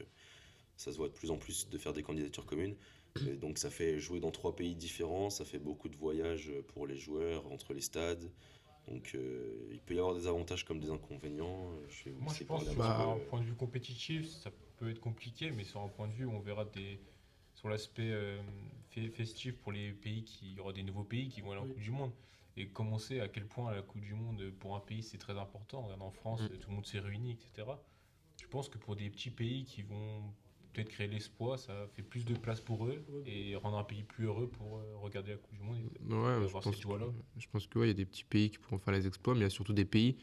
ça se voit de plus en plus de faire des candidatures communes. Et donc ça fait jouer dans 3 pays différents. Ça fait beaucoup de voyages pour les joueurs entre les stades. Donc il peut y avoir des avantages comme des inconvénients. Je vais vous Moi, je laisser pense parler que un sur petit peu. un point de vue compétitif, ça peut être compliqué, mais sur un point de vue où on verra sur l'aspect festif pour les pays il y aura des nouveaux pays qui vont aller en Oui. Coupe du Monde. Et comme on sait à quel point la Coupe du Monde pour un pays c'est très important, regarde en France, tout le monde s'est réuni, etc. Je pense que pour des petits pays qui vont peut-être créer l'espoir, ça fait plus de place pour eux et rendre un pays plus heureux pour regarder la Coupe du Monde et Ouais, avoir cette joie-là. je pense que ouais, il y a des petits pays qui pourront faire les exploits, mais il y a surtout des pays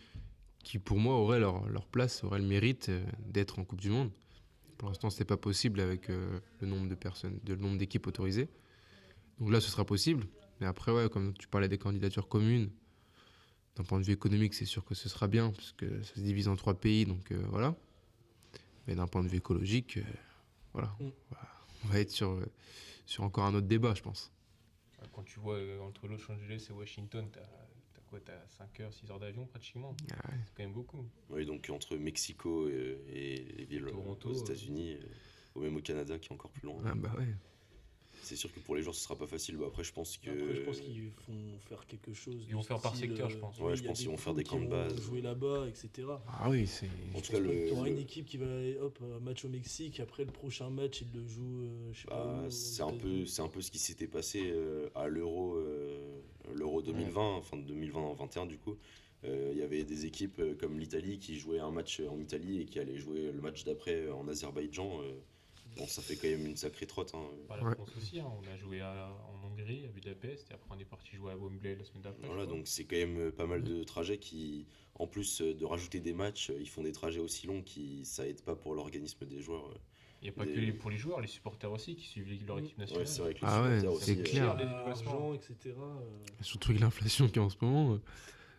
qui, pour moi, auraient leur place, auraient le mérite d'être en Coupe du Monde. Pour l'instant, c'est pas possible avec le nombre de personnes, le nombre d'équipes autorisées. Donc là, ce sera possible. Mais après, ouais, comme tu parlais des candidatures communes, d'un point de vue économique, c'est sûr que ce sera bien, parce que ça se divise en 3 pays, donc voilà. Mais d'un point de vue écologique, voilà, on va être sur encore un autre débat, je pense. Quand tu vois entre Los Angeles et Washington, t'as quoi? T'as 5 heures, 6 heures d'avion pratiquement. Ah ouais. C'est quand même beaucoup. Oui, donc entre Mexico et les villes Toronto, aux États-Unis, ou même au Canada qui est encore plus loin. Ah bah ouais. C'est sûr que pour les joueurs ce sera pas facile. Bah, après, je pense que. Après, je pense qu'ils vont faire quelque chose. Ils vont faire par secteur, je pense. Ouais, Oui, je il y a pense des qu'ils vont faire poules des camps de qui base. vont jouer là-bas, etc. Ah oui, c'est. En tout cas, Tu auras le- une équipe qui va aller, hop, match au Mexique, après le prochain match, il le joue, je sais pas bah, où, aux c'est États-Unis. un peu ce qui s'était passé à l'Euro 2020, enfin 2021 du coup. Il y avait des équipes comme l'Italie qui jouaient un match en Italie et qui allaient jouer le match d'après en Azerbaïdjan. Bon, ça fait quand même une sacrée trotte. Hein. Bah, la Ouais. France aussi, hein. On a joué en Hongrie, à Budapest, et après on est parti jouer à Wembley la semaine d'après. Voilà, je crois. donc c'est quand même pas mal de trajets qui, en plus de rajouter des matchs, ils font des trajets aussi longs qui ça aide pas pour l'organisme des joueurs. Il n'y a pas des- que pour les joueurs, les supporters aussi qui suivent leur équipe nationale. Ouais, c'est vrai que les Ah ouais, supporters c'est aussi, clair. cher, les déplacements. Argent, etc. Surtout avec l'inflation qu'il y a en ce moment,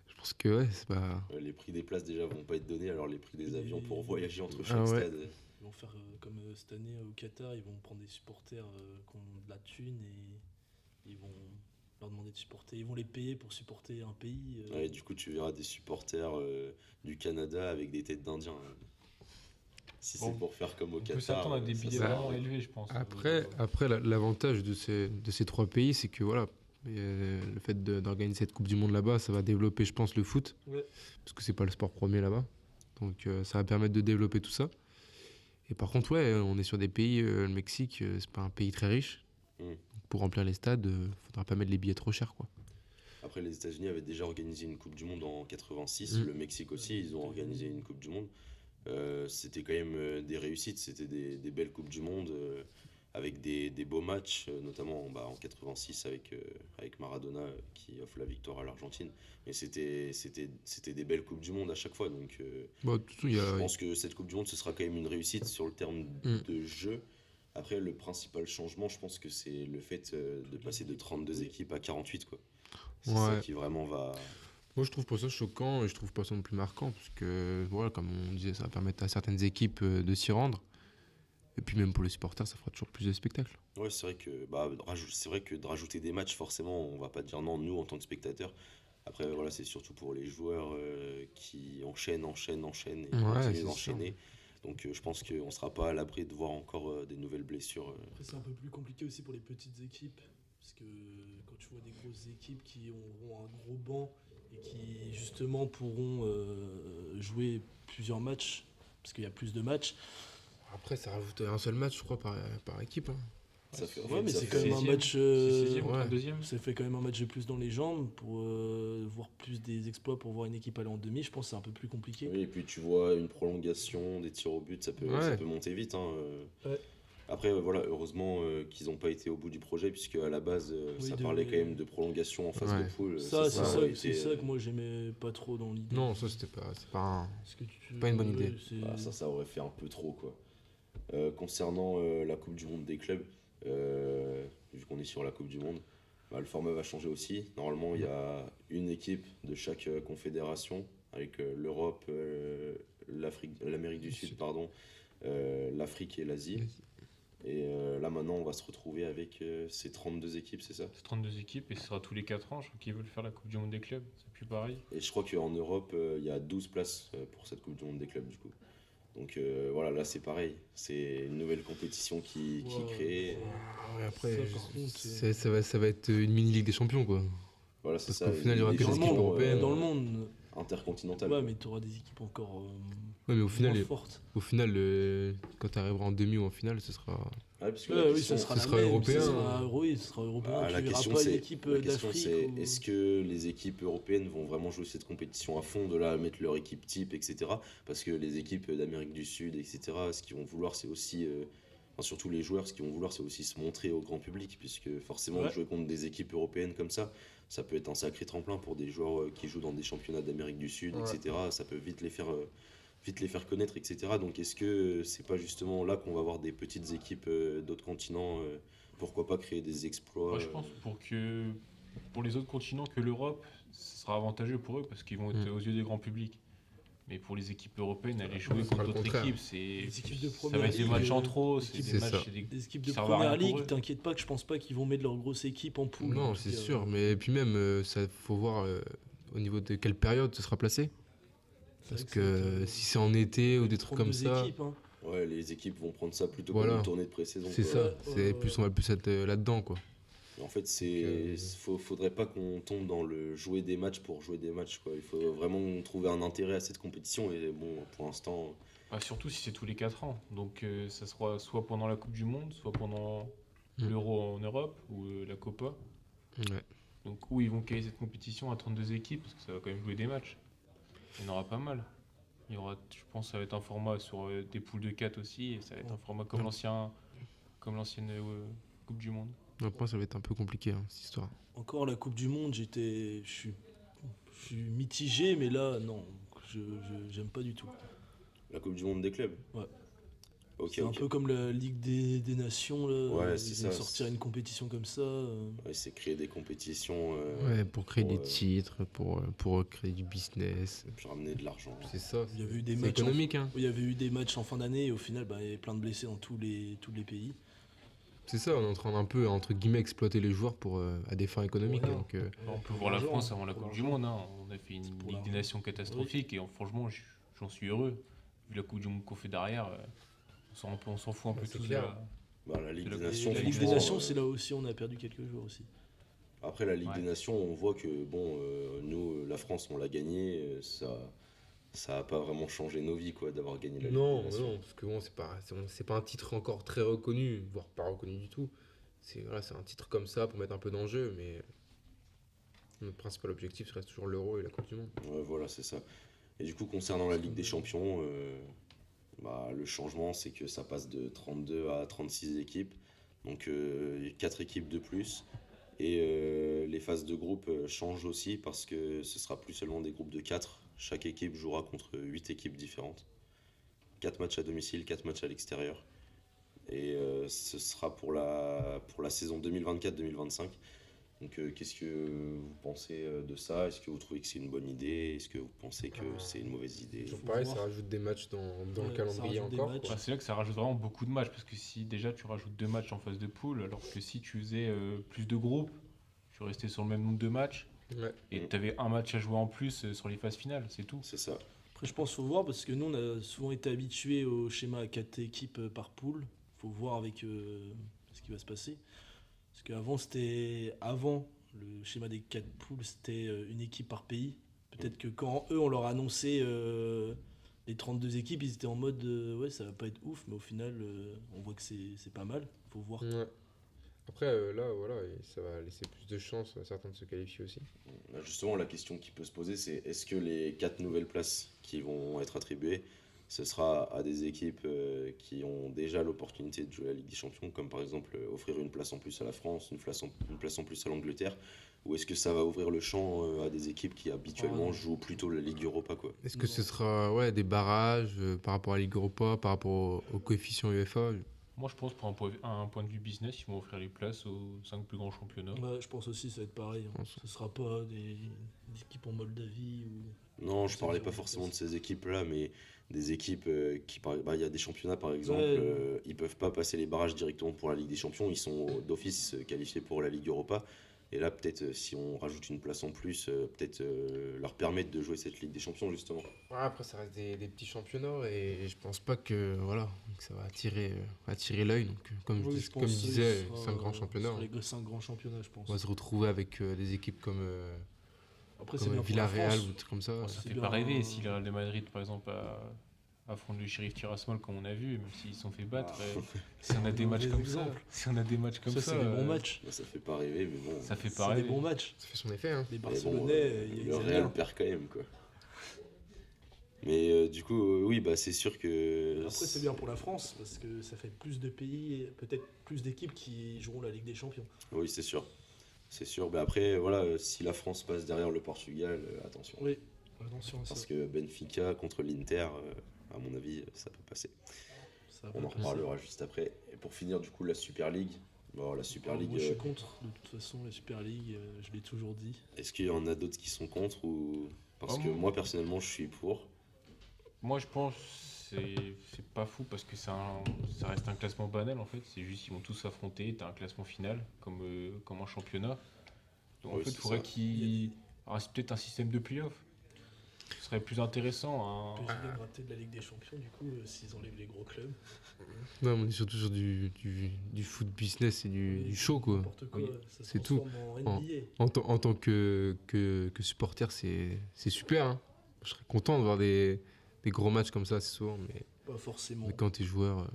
je pense que ouais, c'est pas. les prix des places déjà vont pas être donnés, alors les prix des avions pour voyager entre Ah chaque ouais. stade. Ils vont faire comme cette année au Qatar, ils vont prendre des supporters qui ont de la thune et ils vont leur demander de supporter. Ils vont les payer pour supporter un pays. Ouais, du coup, tu verras des supporters du Canada avec des têtes d'Indiens. Si Bon, c'est pour faire comme au On Qatar. peut s'attendre à des ça billets sert à vraiment rien. élevés, je pense. Après l'avantage de ces 3 pays, c'est que voilà, le fait d'organiser cette Coupe du Monde là-bas, ça va développer, je pense, le foot, Ouais. parce que c'est pas le sport premier là-bas. Donc ça va permettre de développer tout ça. Et par contre, ouais, on est sur des pays, le Mexique, c'est pas un pays très riche. Mm. Pour remplir les stades, faudra pas mettre les billets trop chers, quoi. Après, les États-Unis avaient déjà organisé une Coupe du Monde en 86. Mm. Le Mexique aussi, ils ont organisé une Coupe du Monde. C'était quand même des réussites, c'était des belles Coupes du Monde avec des beaux matchs, notamment en 86 avec Maradona qui offre la victoire à l'Argentine. Mais c'était des belles Coupes du Monde à chaque fois. Donc Bon, de toute façon, il y je a... pense que cette Coupe du Monde, ce sera quand même une réussite sur le terme Mm. de jeu. Après, le principal changement, je pense que c'est le fait de passer de 32 équipes à 48, quoi. C'est ça Ouais. qui vraiment va. Moi, je trouve pas ça choquant et je trouve pas ça non plus marquant parce que, voilà, comme on disait, ça va permettre à certaines équipes de s'y rendre. Et puis même pour les supporters, ça fera toujours plus de spectacles. Ouais, c'est vrai que c'est vrai que de rajouter des matchs, forcément, on va pas dire non, nous, en tant que spectateurs. Après, voilà, c'est surtout pour les joueurs qui enchaînent et Ouais, continuent c'est d'enchaîner. Donc, je pense qu'on sera pas à l'abri de voir encore des nouvelles blessures. Après, c'est un peu plus compliqué aussi pour les petites équipes. Parce que quand tu vois des grosses équipes qui auront un gros banc et qui justement pourront jouer plusieurs matchs, parce qu'il y a plus de matchs. Après, ça rajoute un seul match, je crois, par équipe. Hein. Ça fait, en Ouais, fait, mais ça c'est fait- quand même un 16e, match. 16e ou ouais. 32e. Ça fait quand même un match de plus dans les jambes pour voir plus des exploits pour voir une équipe aller en demi. Je pense que c'est un peu plus compliqué. Oui, et puis tu vois une prolongation, des tirs au but, ça Ouais. peut monter vite. Hein. Ouais. Après, voilà, heureusement qu'ils n'ont pas été au bout du projet, puisque à la base, Oui, ça de- parlait quand même de prolongation en phase Ouais. de poule. Ça, c'est ça, aurait été, c'est ça que moi j'aimais pas trop dans l'idée. Non, ça, c'est pas un... Parce que pas une bonne idée. ça aurait fait un peu trop, quoi. Concernant la Coupe du Monde des clubs, vu qu'on est sur la Coupe du Monde, le format va changer aussi. Normalement, il y a une équipe de chaque confédération, avec l'Europe, l'Amérique du Sud, pardon, l'Afrique et l'Asie. Et là, maintenant, on va se retrouver avec ces 32 équipes, c'est ça? C'est 32 équipes et ce sera tous les 4 ans. Je crois qu'ils veulent faire la Coupe du Monde des clubs. C'est plus pareil. Et je crois qu'en Europe, il y a 12 places pour cette Coupe du Monde des clubs, du coup. Donc voilà, là, c'est pareil. C'est une nouvelle compétition qui Ouais. crée. Ouais, après, Ça, par contre, ça va être une mini-ligue des champions, quoi. Voilà, c'est Parce ça. qu'au final, il y aura des que des dans le équipes monde, européennes. dans le monde. intercontinentales. Ouais, mais tu auras des équipes encore Ouais, mais au final, moins fortes. quand tu arriveras en demi ou en finale, ce sera... Ouais, parce que Ouais, la oui, question, ça sera ce la sera même. européen. Oui, ce sera européen. Tu la verras question, pas une c'est, équipe la question, d'Afrique. c'est ou- est-ce que les équipes européennes vont vraiment jouer cette compétition à fond, de là à mettre leur équipe type, etc. Parce que les équipes d'Amérique du Sud, etc., ce qu'ils vont vouloir, c'est aussi, enfin, surtout les joueurs, ce qu'ils vont vouloir, c'est aussi se montrer au grand public, puisque forcément, Ouais. jouer contre des équipes européennes comme ça peut être un sacré tremplin pour des joueurs qui jouent dans des championnats d'Amérique du Sud, Ouais. etc. Ça peut vite les faire connaître, etc. Donc est-ce que c'est pas justement là qu'on va voir des petites équipes d'autres continents, pourquoi pas créer des exploits Moi, je pense pour les autres continents que l'Europe, ce sera avantageux pour eux parce qu'ils vont être aux yeux des grands publics. Mais pour les équipes européennes, aller jouer ce sera contre le d'autres contraire. équipes, c'est Les équipes de ça première va être des ligue, matchs en trop, c'est équipes- des C'est matchs, ça. c'est des- Des équipes qui de servent à rien première pour ligue, eux. t'inquiète pas que je pense pas qu'ils vont mettre leur grosse équipe en poule. en Non, tout c'est cas. sûr. Mais puis même, ça faut voir au niveau de quelle période ce sera placé. C'est Parce vrai que si c'est en été ou des trucs comme 32 ça, équipes, hein. Ouais, les équipes vont prendre ça plutôt Voilà. comme une tournée de pré-saison. c'est quoi. ça. Ouais, C'est ouais, plus, ouais. on va plus être là-dedans, quoi. En fait, faudrait pas qu'on tombe dans le jouer des matchs pour jouer des matchs, quoi. Il faut vraiment trouver un intérêt à cette compétition. Et bon, pour l'instant, Surtout si c'est tous les 4 ans. Donc ça sera soit pendant la Coupe du Monde, soit pendant Mm. l'Euro en Europe ou la Copa. Ouais. Donc où ils vont caler cette compétition à 32 équipes, parce que ça va quand même jouer des matchs. Il y en aura pas mal. Il y aura, je pense que ça va être un format sur des poules de 4 aussi, et ça va être un format comme l'ancienne Coupe du Monde. Après, ça va être un peu compliqué, hein, cette histoire. Encore la Coupe du Monde, je suis mitigé, mais là, non, j'aime pas du tout. la Coupe du Monde des clubs. Ouais. Ok, C'est un ok. peu comme la Ligue des Nations, là. Ouais, Ils c'est viennent ça, sortir c'est- une compétition comme ça. Ouais, c'est créer des compétitions, Ouais, pour créer pour, des titres, pour créer du business. puis ramener de l'argent. C'est ça. Il y avait eu des C'est matchs économique, hein. Il y avait eu des matchs en fin d'année et au final, il y avait plein de blessés dans tous les pays. C'est ça, on est en train d'un peu, entre guillemets, exploiter les joueurs à des fins économiques. Ouais. hein, donc, On peut voir la l'argent, France avant la pour Coupe du l'argent. Monde. Hein. On a fait une C'est pour Ligue des l'argent. Nations catastrophique, et franchement, j'en suis heureux. Vu la Coupe du Monde qu'on fait derrière, on s'en fout un peu c'est tous. clair. La Ligue La- des Nations, La Ligue des franchement, Nations, c'est là aussi, on a perdu quelques joueurs aussi. Après la Ligue Ouais. des Nations, on voit que bon, nous, la France, on l'a gagné. Ça a pas vraiment changé nos vies, quoi, d'avoir gagné la Ligue non, des Nations. non, parce que bon, c'est pas un titre encore très reconnu, voire pas reconnu du tout. c'est un titre comme ça pour mettre un peu d'enjeu, mais notre principal objectif reste toujours l'Euro et la Coupe du Monde. Ouais, voilà, c'est ça. Et du coup, concernant la Ligue des Champions, le changement, c'est que ça passe de 32 à 36 équipes, donc 4 équipes de plus. Et les phases de groupe changent aussi parce que ce sera plus seulement des groupes de 4. Chaque équipe jouera contre 8 équipes différentes. 4 matchs à domicile, 4 matchs à l'extérieur. Et ce sera pour la saison 2024-2025. Donc qu'est-ce que vous pensez de ça? Est-ce que vous trouvez que c'est une bonne idée? Est-ce que vous pensez que c'est une mauvaise idée? Toujours Faut pareil, voir. ça rajoute des matchs dans le Ouais, calendrier ça rajoute des encore. matchs. quoi. C'est là que ça rajoute vraiment beaucoup de matchs, parce que si déjà tu rajoutes 2 matchs en phase de poule, alors que si tu faisais plus de groupes, tu restais sur le même nombre de matchs, Ouais. et tu avais un match à jouer en plus sur les phases finales, c'est tout. C'est ça. Après, je pense qu'il faut voir parce que nous, on a souvent été habitués au schéma à 4 équipes par poule. Il faut voir avec ce qui va se passer. Parce qu'avant, le schéma des 4 poules, c'était une équipe par pays. Peut-être que quand eux, on leur a annoncé les 32 équipes, ils étaient en mode ouais, ça va pas être ouf, mais au final, on voit que c'est pas mal. Faut voir. Ouais. Après, là, voilà, et ça va laisser plus de chances à certains de se qualifier aussi. Justement, la question qui peut se poser, c'est est-ce que les 4 nouvelles places qui vont être attribuées, ce sera à des équipes qui ont déjà l'opportunité de jouer la Ligue des Champions, comme par exemple offrir une place en plus à la France, une place en plus à l'Angleterre, ou est-ce que ça va ouvrir le champ à des équipes qui habituellement jouent plutôt la Ligue Europa, quoi? Est-ce que ce sera des barrages par rapport à la Ligue Europa, par rapport au coefficient UEFA? Moi je pense pour un point de vue business, ils vont offrir les places aux 5 plus grands championnats. Ouais, je pense aussi que ça va être pareil. Je pense. Ce sera pas des équipes en Moldavie ou. Non, je C'est parlais ça, pas je forcément de pense. ces équipes-là, mais des équipes il y a des championnats par exemple, Ouais. ils peuvent pas passer les barrages directement pour la Ligue des Champions, ils sont d'office qualifiés pour la Ligue Europa. Et là, peut-être, si on rajoute une place en plus, peut-être leur permettre de jouer cette Ligue des Champions, justement. Ouais, après, ça reste des petits championnats et je pense pas que ça va attirer l'œil. Donc, comme Oui, je disais, ce sera, 5 grands championnats. ce sera les 5 grands championnats, je pense. On va se retrouver avec des équipes comme Après, c'est bien pour la Villarreal France. ou des trucs comme ça. Moi, ça c'est fait bien pas rêver un- si le Real de Madrid par exemple affronte le Sheriff Tiraspol comme on a vu, même s'ils se sont fait battre. Si on a des matchs mauvais comme exemple. ça, si on a des matchs comme ça, Ça, c'est des bons matchs. Bah, ça fait pas rêver, mais bon. ça fait pas C'est des rêver. bons matchs. Ça fait son effet. Hein. Les Mais bon, Barcelonais, ils le aiment Real bien. perd quand même, quoi. Mais du coup, oui, bah, c'est sûr que. Après, c'est bien pour la France parce que ça fait plus de pays, et peut-être plus d'équipes qui joueront la Ligue des Champions. Oui, c'est sûr. C'est sûr. Mais après, voilà, si la France passe derrière le Portugal, attention. Oui, attention à ça. Parce que Benfica contre l'Inter, à mon avis, ça peut passer. Ça va On en passer. reparlera juste après. Et pour finir, du coup, la Super League. Bon, la Super League, Moi, je suis contre. De toute façon, la Super League, je l'ai toujours dit. est-ce qu'il y en a d'autres qui sont contre ou... Parce Oh, que moi, personnellement, je suis pour. Moi je pense que c'est pas fou parce que ça reste un classement banal en fait. C'est juste ils vont tous s'affronter, t'as un classement final comme en championnat. Donc en Oui, fait il c'est faudrait ça. qu'il reste peut-être un système de play-off. Ce serait plus intéressant. Hein. PSG gagnera peut-être la Ligue des Champions, du coup, s'ils enlèvent les gros clubs. Non, mais on est surtout sur du foot business et du show, quoi. N'importe quoi, Oui, ça se c'est tout. transforme en NBA. En tant que supporter, c'est super. Hein. Je serais content de voir des gros matchs comme ça assez souvent, Pas forcément. mais quand t'es joueur,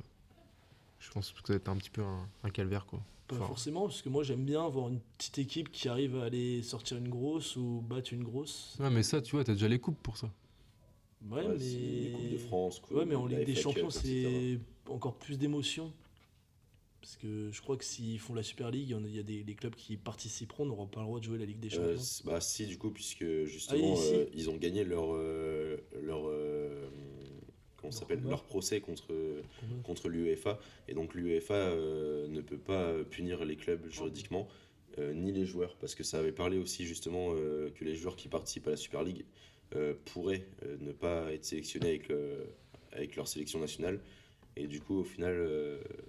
je pense que ça va être un petit peu un calvaire, quoi. Pas Enfin, forcément, parce que moi j'aime bien voir une petite équipe qui arrive à aller sortir une grosse ou battre une grosse. Ouais, mais ça, tu vois, t'as déjà les coupes pour ça. Ouais, Ouais, mais. c'est les Coupes de France, Ouais, mais en la Ligue des FA Cup, Champions, etc. c'est encore plus d'émotion. Parce que je crois que s'ils font la Super League, il y a des clubs qui participeront, n'auront pas le droit de jouer la Ligue des Champions. Bah si, du coup, puisque justement, Ah, si. ils ont gagné comment ça s'appelle, combat. leur procès contre l'UEFA. Et donc l'UEFA ne peut pas punir les clubs juridiquement, ni les joueurs. Parce que ça avait parlé aussi justement que les joueurs qui participent à la Super League pourraient ne pas être sélectionnés avec leur sélection nationale. Et du coup, au final,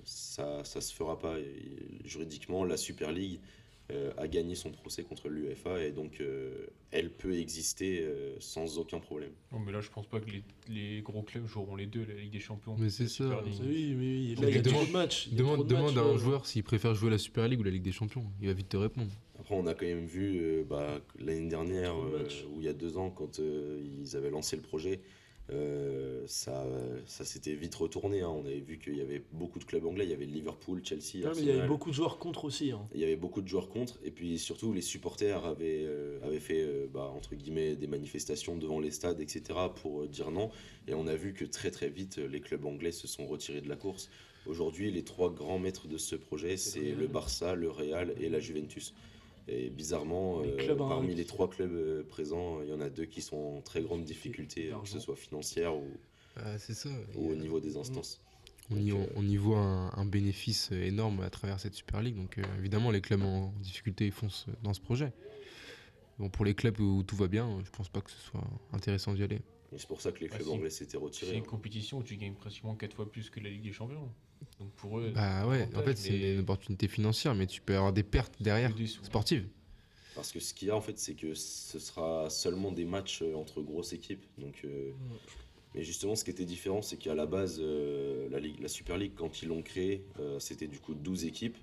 ça se fera pas. Et juridiquement, la Super League a gagné son procès contre l'UEFA et donc elle peut exister sans aucun problème. Non, mais là je pense pas que les gros clubs joueront les deux, la Ligue des Champions. Mais c'est la Super ça. League. Oui, oui, Donc, là il y a demande- trop de matchs. il y a trop de Demande matchs, à un ouais. joueur s'il préfère jouer la Super League ou la Ligue des Champions. Il va vite te répondre. Après, on a quand même vu l'année dernière, Trop de matchs. ou il y a 2 ans, quand ils avaient lancé le projet, Ça s'était vite retourné, hein. On avait vu qu'il y avait beaucoup de clubs anglais, il y avait Liverpool, Chelsea, Ouais, mais il y avait Arsenal. beaucoup de joueurs contre aussi. Hein. Il y avait beaucoup de joueurs contre, et puis surtout les supporters avaient fait entre guillemets des manifestations devant les stades, etc. pour dire non. Et on a vu que très très vite les clubs anglais se sont retirés de la course. Aujourd'hui, les trois grands maîtres de ce projet, c'est le Barça, le Real et la Juventus. Et bizarrement, Les clubs, hein, parmi les qui- trois clubs présents, il y en a deux qui sont en très grande difficulté, que d'argent. ce soit financière C'est ça. ou au niveau des instances. On y voit un bénéfice énorme à travers cette Super League. Donc évidemment, les clubs en difficulté foncent dans ce projet. Bon, pour les clubs où tout va bien, je pense pas que ce soit intéressant d'y aller. Et c'est pour ça que les Bah, clubs si. anglais s'étaient C'est retirés. une compétition où tu gagnes pratiquement 4 fois plus que la Ligue des Champions. Donc pour eux, Bah ouais, en avantage, fait, c'est mais une opportunité financière, mais tu peux avoir des pertes derrière des sous. sportives. Parce que ce qu'il y a en fait, c'est que ce sera seulement des matchs entre grosses équipes. Donc, mais justement, ce qui était différent, c'est qu'à la base, la Super League, quand ils l'ont créée, c'était du coup 12 équipes.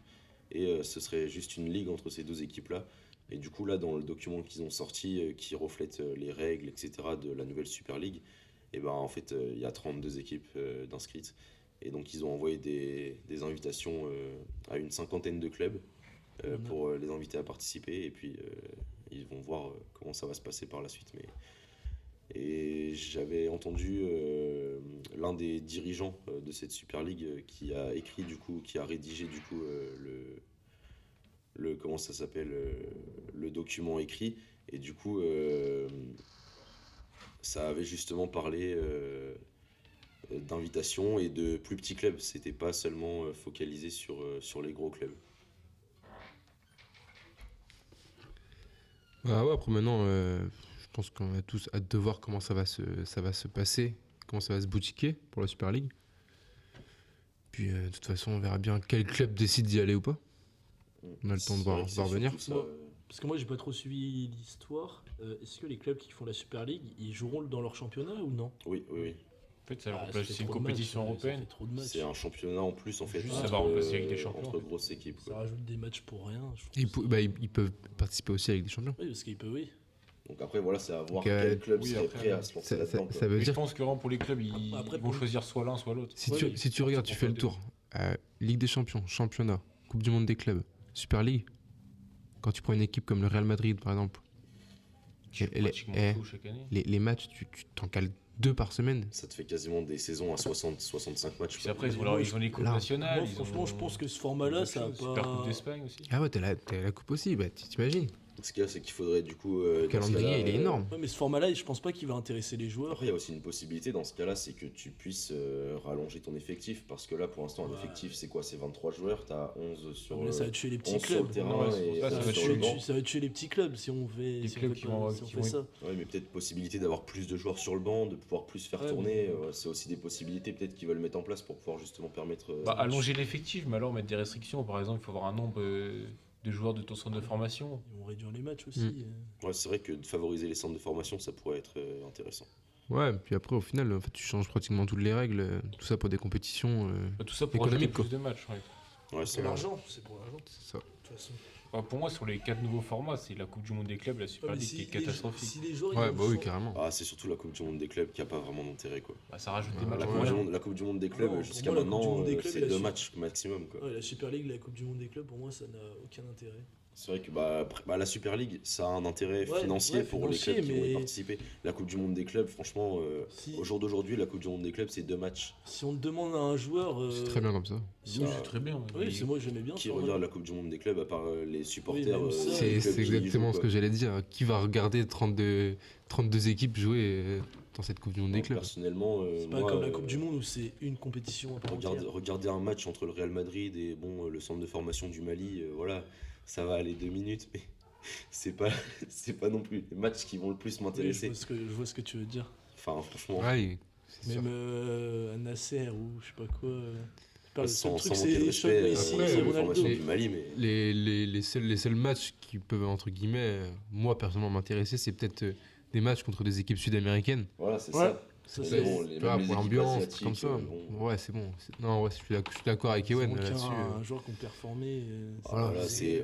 Et ce serait juste une ligue entre ces 12 équipes-là. Et du coup, là, dans le document qu'ils ont sorti, qui reflète les règles, etc., de la nouvelle Super League, et ben en fait, il y a 32 équipes d'inscrites. Et donc, ils ont envoyé des invitations à une cinquantaine de clubs pour les inviter à participer. Et puis, ils vont voir comment ça va se passer par la suite. Et j'avais entendu l'un des dirigeants de cette Super League qui a écrit, du coup, qui a rédigé, du coup, comment ça s'appelle, le document écrit. Et du coup, ça avait justement parlé d'invitation et de plus petits clubs. C'était pas seulement focalisé sur les gros clubs. Bah ouais, après maintenant, je pense qu'on a tous hâte de voir comment ça va se passer, comment ça va se boutiquer pour la Super League. Puis de toute façon, on verra bien quel club décide d'y aller ou pas. On a le temps de C'est vrai voir que c'est venir. surtout ça, Moi, Parce que moi, j'ai pas trop suivi l'histoire. Est-ce que les clubs qui font la Super League, ils joueront dans leur championnat ou non? oui, oui, oui. En fait, ça Ah, remplace, fait c'est une trop de compétition matchs, européenne. Ça fait trop de matchs. C'est un championnat en plus, en fait, Juste, ça entre, va remplacer la Ligue des Champions, entre en fait. grosses équipes. Ça quoi. rajoute des matchs pour rien. Je trouve Et ça- bah, ils peuvent participer aussi avec des champions. Oui, parce qu'ils peuvent, oui. Donc après, voilà, c'est à voir Donc, quel club oui, serait après, prêt à se lancer là-dedans. quoi. Ça veut Mais je dire, pense que vraiment, pour les clubs, ils, Après, ils vont pour- choisir soit l'un, soit l'autre. si Ouais, tu, mais si tu regardes, tu pour fais le pas tour. Ligue des champions, championnat, Coupe du monde des clubs, Super League. Quand tu prends une équipe comme le Real Madrid, par exemple, Qui joue elle- pratiquement elle- tout chaque année. les matchs, tu t'en cales 2 par semaine. Ça te fait quasiment des saisons à 60-65 matchs. Puis quoi. après, ils ont, Moi, ils ont les coupes là, nationales. Moi, ils franchement, ont je pense que ce format-là, d'autres ça a choses. Super Coupe pas. d'Espagne aussi. Ah ouais, t'as la coupe aussi, bah, t'imagines. Ce qu'il y a, c'est qu'il faudrait du coup. Le calendrier, il est énorme. Ouais, mais ce format-là, je pense pas qu'il va intéresser les joueurs. Après, il y a aussi une possibilité dans ce cas-là, c'est que tu puisses rallonger ton effectif. Parce que là, pour l'instant, un Ouais. effectif, c'est quoi? C'est 23 joueurs, t'as 11 sur, Mais ça va tuer les petits 11 sur le clubs. terrain Ouais, c'est pour et ça, Ça 11 va, sur tuer, le banc. ça va tuer les petits clubs si on fait, Les si on clubs fait qui pas- vont- si on qui fait vont ça. Ouais, mais peut-être possibilité d'avoir plus de joueurs sur le banc, de pouvoir plus faire Ouais, tourner. C'est aussi des possibilités peut-être qu'ils veulent mettre en place pour pouvoir justement permettre. Bah, allonger l'effectif, mais alors mettre des restrictions. Par exemple, il faut avoir un nombre de joueurs de ton centre de formation. Ils vont réduire les matchs aussi. Ouais, c'est vrai que de favoriser les centres de formation, ça pourrait être intéressant. Ouais, puis après, au final, en fait, tu changes pratiquement toutes les règles. Tout ça pour des compétitions. Bah, tout ça pour Économique, rajouter plus de matchs. Ouais. Ouais, C'est c'est vrai. l'argent, c'est pour l'argent, de C'est ça. toute façon. Bah, pour moi, sur les 4 nouveaux formats, c'est la Coupe du Monde des clubs, la Super Ouais, mais League si qui est les- catastrophique. si les joueurs, ils Ouais, vont bah oui, changer- carrément. Ah, c'est surtout la Coupe du Monde des clubs qui a pas vraiment d'intérêt, quoi. Bah, ça rajoute des Ouais, matchs La pour coupe, du rien. monde, la Coupe du Monde des clubs, Non, pour jusqu'à moi, la Coupe du maintenant, Monde des clubs, c'est elle a 2 su- matchs maximum, quoi. Ouais, la Super League, la Coupe du Monde des clubs, pour moi, ça n'a aucun intérêt. C'est vrai que la Super League, ça a un intérêt Ouais, financier ouais, pour les financier, clubs qui vont y mais- participer. La Coupe du Monde des clubs, franchement, Si, au jour d'aujourd'hui, la Coupe du Monde des clubs, c'est 2 matchs. si on te demande à un joueur. C'est très bien comme ça. si Oui, on- c'est très bien. Oui, Mais c'est moi, j'aimais bien. Qui ça, regarde ouais. la Coupe du Monde des clubs à part les supporters même ça, des C'est clubs qui y exactement jouent, ce quoi. que j'allais dire. Qui va regarder 32 équipes jouer dans cette Coupe du Monde des Donc, clubs? personnellement, C'est pas moi, comme la Coupe du Monde où c'est une compétition à part entière. regarder un match entre le Real Madrid et le centre de formation du Mali, voilà, ça va aller 2 minutes, mais c'est pas, c'est pas non plus les matchs qui vont le plus Oui, m'intéresser. je vois ce que tu veux dire. Enfin, franchement, Ouais, c'est sûr. Même un Nasser ou je sais pas quoi. Le sans seul truc, manquer de c'est respect oui, au si, après, c'est centre de Ronaldo. formation Mais- du Mali, mais Les seuls matchs qui peuvent, entre guillemets, moi personnellement m'intéresser, c'est peut-être des matchs contre des équipes sud-américaines. voilà, c'est Ouais. ça. Ça, Mais c'est bon, Tu même vois, les pour équipes l'ambiance, asiatiques, comme ça. bon. Ouais, c'est bon. Non, ouais, je suis d'accord avec il Ewen manque là-dessus. un joueur qui ont performé. Voilà,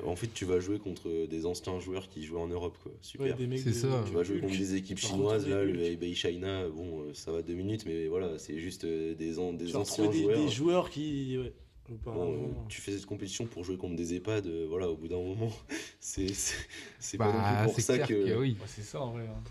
en fait, tu vas jouer contre des anciens joueurs qui jouaient en Europe, quoi. Super. Ouais, des mecs C'est ça. Tu vas jouer Hulk. contre des équipes Tu vas chinoises, là, retrouver le Hulk. Hebei China, bon, ça va 2 minutes, mais voilà, c'est juste des Tu vas anciens retrouver joueurs. des joueurs qui. Ouais, Bon, auparavant. tu fais cette compétition pour jouer contre des EHPAD, voilà, au bout d'un moment, c'est pas non plus Bah, pour c'est ça clair que. oui. Ouais, c'est ça en vrai. Hein.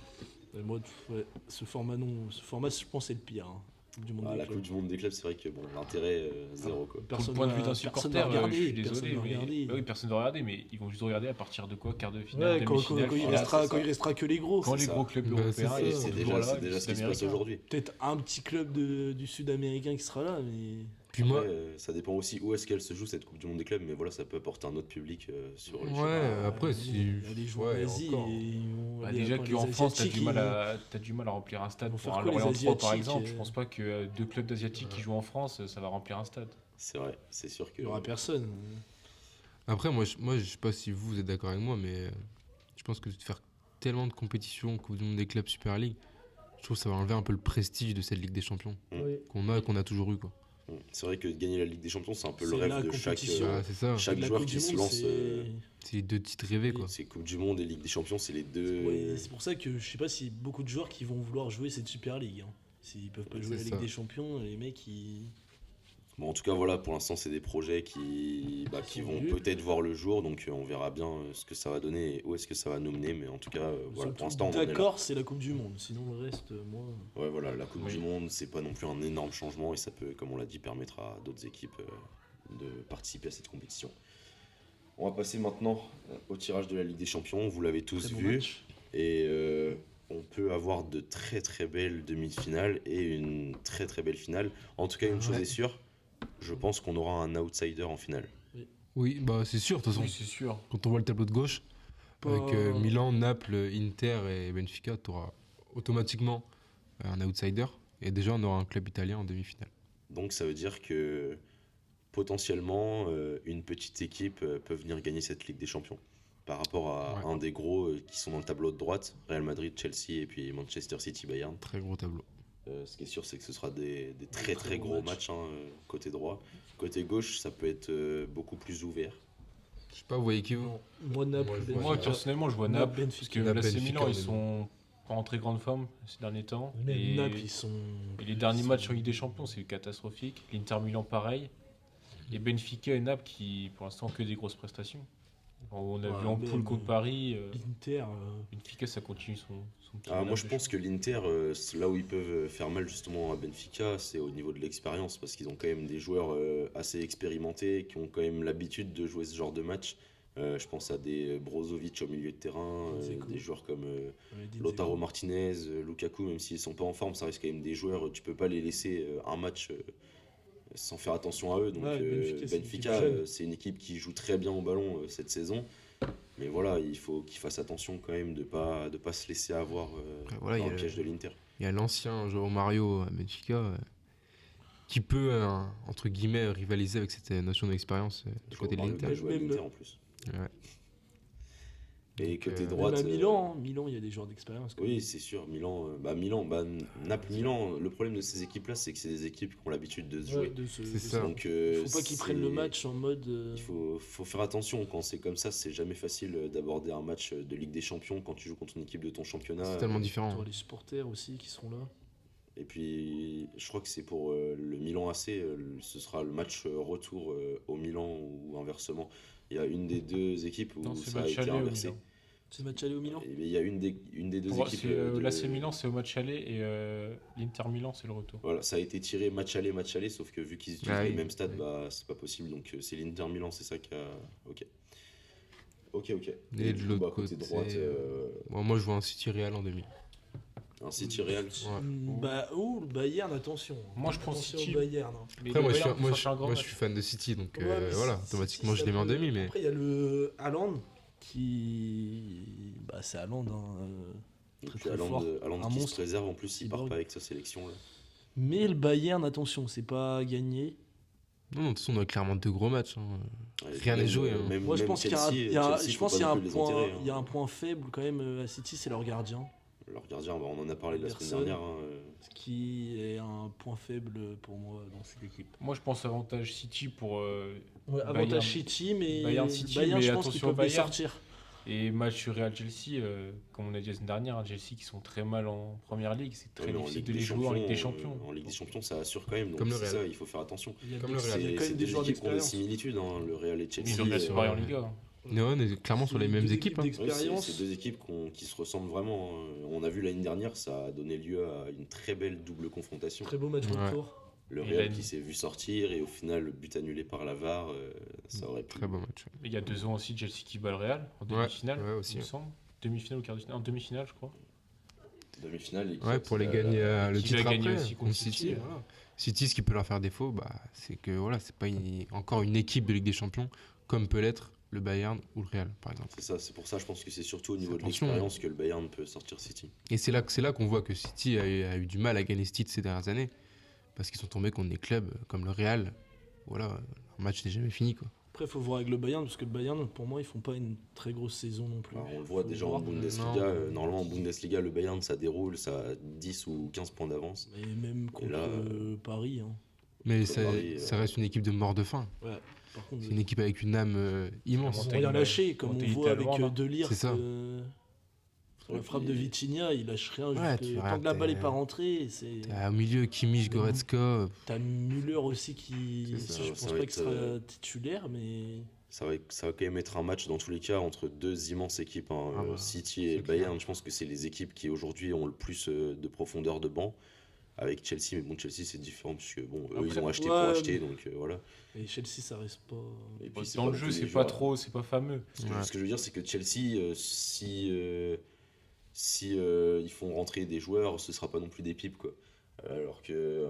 Et moi, ouais, ce format, je pense, c'est le pire. Hein. Coupe du monde Ah, des la clubs. Coupe du Monde des clubs, c'est vrai que bon, l'intérêt, zéro, quoi. Pour le point de vue d'un personne supporter, va regarder, je suis personne désolé, va mais regarder. bah oui, personne ne va regarder, mais ils vont juste regarder à partir de quoi, quart de finale, Ouais, quand demi-finale, il finale. restera, c'est quand ça. il restera que les gros. Quand c'est les ça. gros clubs Bah, européens, c'est ça. ils Et sont c'est toujours déjà, là, c'est déjà ce qui se passe Sud-Américains. aujourd'hui. Peut-être un petit club du sud-américain qui sera là, mais. Puis moi, Après, ça dépend aussi où est-ce qu'elle se joue cette Coupe du Monde des clubs, mais voilà, ça peut apporter un autre public sur les ouais, après, il y a des joueurs ouais, d'Asie encore. et ils vont- Bah, les- déjà quand les qu'en France, t'as Asiatiques, du mal à remplir un stade. Ils vont Pour faire un quoi, les Lorient 3, par Asiatiques, exemple, je pense pas que 2 clubs d'Asiatiques qui jouent en France, ça va remplir un stade. C'est vrai, c'est sûr que. il n'y aura personne. après, je sais pas si vous êtes d'accord avec moi, mais je pense que de faire tellement de compétitions, Coupe du Monde des clubs, Super League, je trouve que ça va enlever un peu le prestige de cette Ligue des Champions qu'on a toujours eu, quoi. C'est vrai que de gagner la Ligue des Champions, c'est un peu le C'est rêve la de chaque, compétition. Ah, c'est ça. chaque La joueur Coupe qui du se Monde, lance. C'est les deux titres rêvés, quoi. C'est Coupe du Monde et Ligue des Champions, c'est les deux. Ouais, c'est pour ça que je sais pas si beaucoup de joueurs qui vont vouloir jouer cette Super League. Hein. S'ils peuvent pas jouer la C'est Ligue ça. des Champions, les mecs ils. Bon, en tout cas, voilà, pour l'instant, c'est des projets qui sont vont nuls. peut-être voir le jour, donc on verra bien ce que ça va donner et où est-ce que ça va nous mener, mais en tout cas, voilà, pour l'instant, on en est là. D'accord, c'est la Coupe du Monde. Sinon, le reste, moi. Ouais, voilà, la Coupe Oui. du Monde, c'est pas non plus un énorme changement et ça peut, comme on l'a dit, permettre à d'autres équipes de participer à cette compétition. On va passer maintenant au tirage de la Ligue des Champions, vous l'avez tous Très bon vu, match. et on peut avoir de très très belles demi-finales et une très très belle finale. En tout cas, une chose Ouais. est sûre, je pense qu'on aura un outsider en finale. Oui, bah c'est sûr, de toute façon. Oui, c'est sûr. Quand on voit le tableau de gauche, Pas- avec Milan, Naples, Inter et Benfica, tu auras automatiquement un outsider. Et déjà, on aura un club italien en demi-finale. Donc ça veut dire que potentiellement une petite équipe peut venir gagner cette Ligue des Champions. Par rapport à Ouais. un des gros qui sont dans le tableau de droite, Real Madrid, Chelsea et puis Manchester City, Bayern. Très gros tableau. Ce qui est sûr, c'est que ce sera des très Très très bons gros matchs. matchs côté droit. Côté gauche, ça peut être beaucoup plus ouvert. Je sais pas, vous voyez qui vous Non, moi, Naples, Moi, je vois Benfica. Moi, personnellement, je vois Naples, Naples, parce Benfica. que Naples, l'AC Benfica, Milan, ils mais- sont pas en très grande forme ces derniers temps. Même Et Naples, ils sont. et les derniers ils matchs sont- en Ligue des Champions, c'est catastrophique. L'Inter Milan, pareil. Et Benfica et Naples, qui pour l'instant que des grosses prestations. On a Ouais, vu en même, poule contre Paris, L'Inter. Benfica, ça continue son petit Ah, moi, voyage je de pense chance. que l'Inter, c'est là où ils peuvent faire mal justement à Benfica, c'est au niveau de l'expérience, parce qu'ils ont quand même des joueurs assez expérimentés, qui ont quand même l'habitude de jouer ce genre de match. Je pense à des Brozovic au milieu de terrain, Dzeko. des joueurs comme on l'a dit, Lautaro Dzeko. Martinez, Lukaku, même s'ils sont pas en forme, ça reste quand même des joueurs, tu peux pas les laisser un match sans faire attention à eux. Donc Ouais, Benfica, c'est une Benfica, équipe jeune. c'est une équipe qui joue très bien au ballon cette saison. Mais voilà, il faut qu'ils fassent attention quand même de pas se laisser avoir voilà, dans il y le a piège de l'Inter. Il y a l'ancien joueur Mario à Benfica qui peut, entre guillemets, rivaliser avec cette notion d'expérience du côté de Mario l'Inter. qui a joué à Même- l'Inter en plus. Ouais. Et Donc, côté même droite. Même à Milan, Milan, il y a des joueurs d'expérience. quand Oui, même. c'est sûr. Milan, Naples-Milan. Le problème de ces équipes-là, c'est que c'est des équipes qui ont l'habitude de se Ouais, jouer. C'est ça. Donc, Il faut pas qu'ils prennent le match en mode. Il faut faire attention quand c'est comme ça. C'est jamais facile d'aborder un match de Ligue des Champions quand tu joues contre une équipe de ton championnat. C'est tellement différent. Pour les supporters aussi qui seront là. Et puis, je crois que c'est pour le Milan AC, ce sera le match retour au Milan ou inversement. Il y a une des deux équipes où Non, c'est ça a match été aller au inversé. Milan. C'est match aller au Milan. Et il y a une des deux équipes. L'AC Milan, c'est au match aller et l'Inter Milan, c'est le retour. Voilà, ça a été tiré match aller, sauf que vu qu'ils utilisent Ah les oui. mêmes stades, Oui. bah c'est pas possible. Donc c'est l'Inter Milan, c'est ça qui a. Ok. Ok. Et de du coup, l'autre côté côté, droite, Bon, moi, je vois un City Real en demi. un City Real. Ouais. Bah, le Bayern, attention. Moi, je prends Attention City. au Bayern. Hein. Mais Après, le moi, Bayern peut sortir un grand moi, je match. suis fan de City, donc Ouais, mais voilà, si- automatiquement, si je ça les mets en peut- demi. Mais Après, il y a le Haaland qui. Bah, c'est Haaland. Hein, Et Très, puis très fort. Haaland Un qui se monstre. préserve en plus, il part Cyborg. pas avec sa sélection. Là. Mais le Bayern, attention, c'est pas gagné. non, de toute façon, on a clairement deux gros matchs. Hein. Ouais, Rien n'est même, joué, hein. Moi, je pense qu'il y a, Chelsea, il y a- Chelsea, je faut pense pas qu'il y a non un plus les point, enterrer, hein. il y a un point faible quand même à City, c'est leur gardien. Leur gardien, bah, on en a parlé la semaine Personne. dernière. Ce qui est un point faible pour moi dans cette équipe. Moi, je pense avantage City pour Ouais, Bayern- avantage City, mais Bayern City, Bayern, mais je pense qu'il attention peut au les Bayern. sortir. et match Real-Chelsea, comme on a dit la semaine dernière, hein, Chelsea qui sont très mal en première ligue, c'est très Ouais, mais en difficile Ligue de des les jouer en Ligue des Champions. En Ligue des Champions, ça assure quand même. Donc Comme le c'est Real. ça, il faut faire attention. Il y a Comme des- le Real. il y a quand C'est même des des joueurs équipes qui ont des d'expérience. similitudes, hein, le Real et Oui, Chelsea. le Real supérieur en Liga. hein. Ouais, on est clairement sur les mêmes Deux équipes. Hein. Ouais, c'est d'expérience. deux équipes qui se ressemblent vraiment. On a vu l'année dernière, ça a donné lieu à une très belle double confrontation. Très beau match Ouais. retour. Le Et Real la- qui s'est vu sortir et au final, le but annulé par la VAR, ça aurait pu. Très beau match. Il y a 2 ans aussi, Chelsea qui bat le Real en Ouais, demi-finale, ouais, aussi, il me ouais. semble. Demi-finale ou quart de finale En demi-finale, je crois. Demi-finale. Ouais, pour les gagner le qui va titre gagner après. aussi contre contre City, Voilà. City, ce qui peut leur faire défaut, bah, c'est que voilà, c'est pas encore une équipe de Ligue des Champions comme peut l'être le Bayern ou le Real, par exemple. C'est ça, c'est pour ça, je pense que c'est surtout au niveau de Attention. l'expérience que le Bayern peut sortir City. Et c'est là qu'on voit que City a eu du mal à gagner ce titre ces dernières années. Parce qu'ils sont tombés contre des clubs comme le Real. Voilà, leur match n'est jamais fini. Quoi. Après, il faut voir avec le Bayern, parce que le Bayern, pour moi, ils font pas une très grosse saison non plus. Alors, on le voit Faut déjà voir. en Bundesliga. Non. Normalement, en Bundesliga, le Bayern, ça déroule, ça a 10 ou 15 points d'avance. Mais même contre là, Paris. Hein. Mais Contre Paris, ça reste une équipe de mort de faim. Par contre, C'est une équipe avec une âme immense. ils ont Mentalité- rien lâché, comme on mentalité voit avec allemande, hein. De Ligt. C'est ça. Sur la Et frappe puis- de Vitinha, il lâche rien. Ouais, juste, tu tant regardes, que la balle t'es- n'est pas rentrée, c'est. Au milieu, Kimmich, Goretzka. T'as Müller aussi qui. C'est ça, Je ça pense va pas être, qu'il sera titulaire, mais. Ça va quand même être un match dans tous les cas entre deux immenses équipes, hein, Ah bah, City et c'est Bayern. clair. Je pense que c'est les équipes qui aujourd'hui ont le plus de profondeur de banc. Avec Chelsea, mais bon, Chelsea c'est différent puisque bon, eux Après, ils ont acheté ouais, pour acheter, mais- donc voilà. Et Chelsea, ça reste pas. Et puis, c'est Dans pas le non jeu, plus c'est des pas joueurs- trop, c'est pas fameux. Ouais. Ce que je veux dire, c'est que Chelsea, si ils font rentrer des joueurs, ce sera pas non plus des pipes quoi. Alors que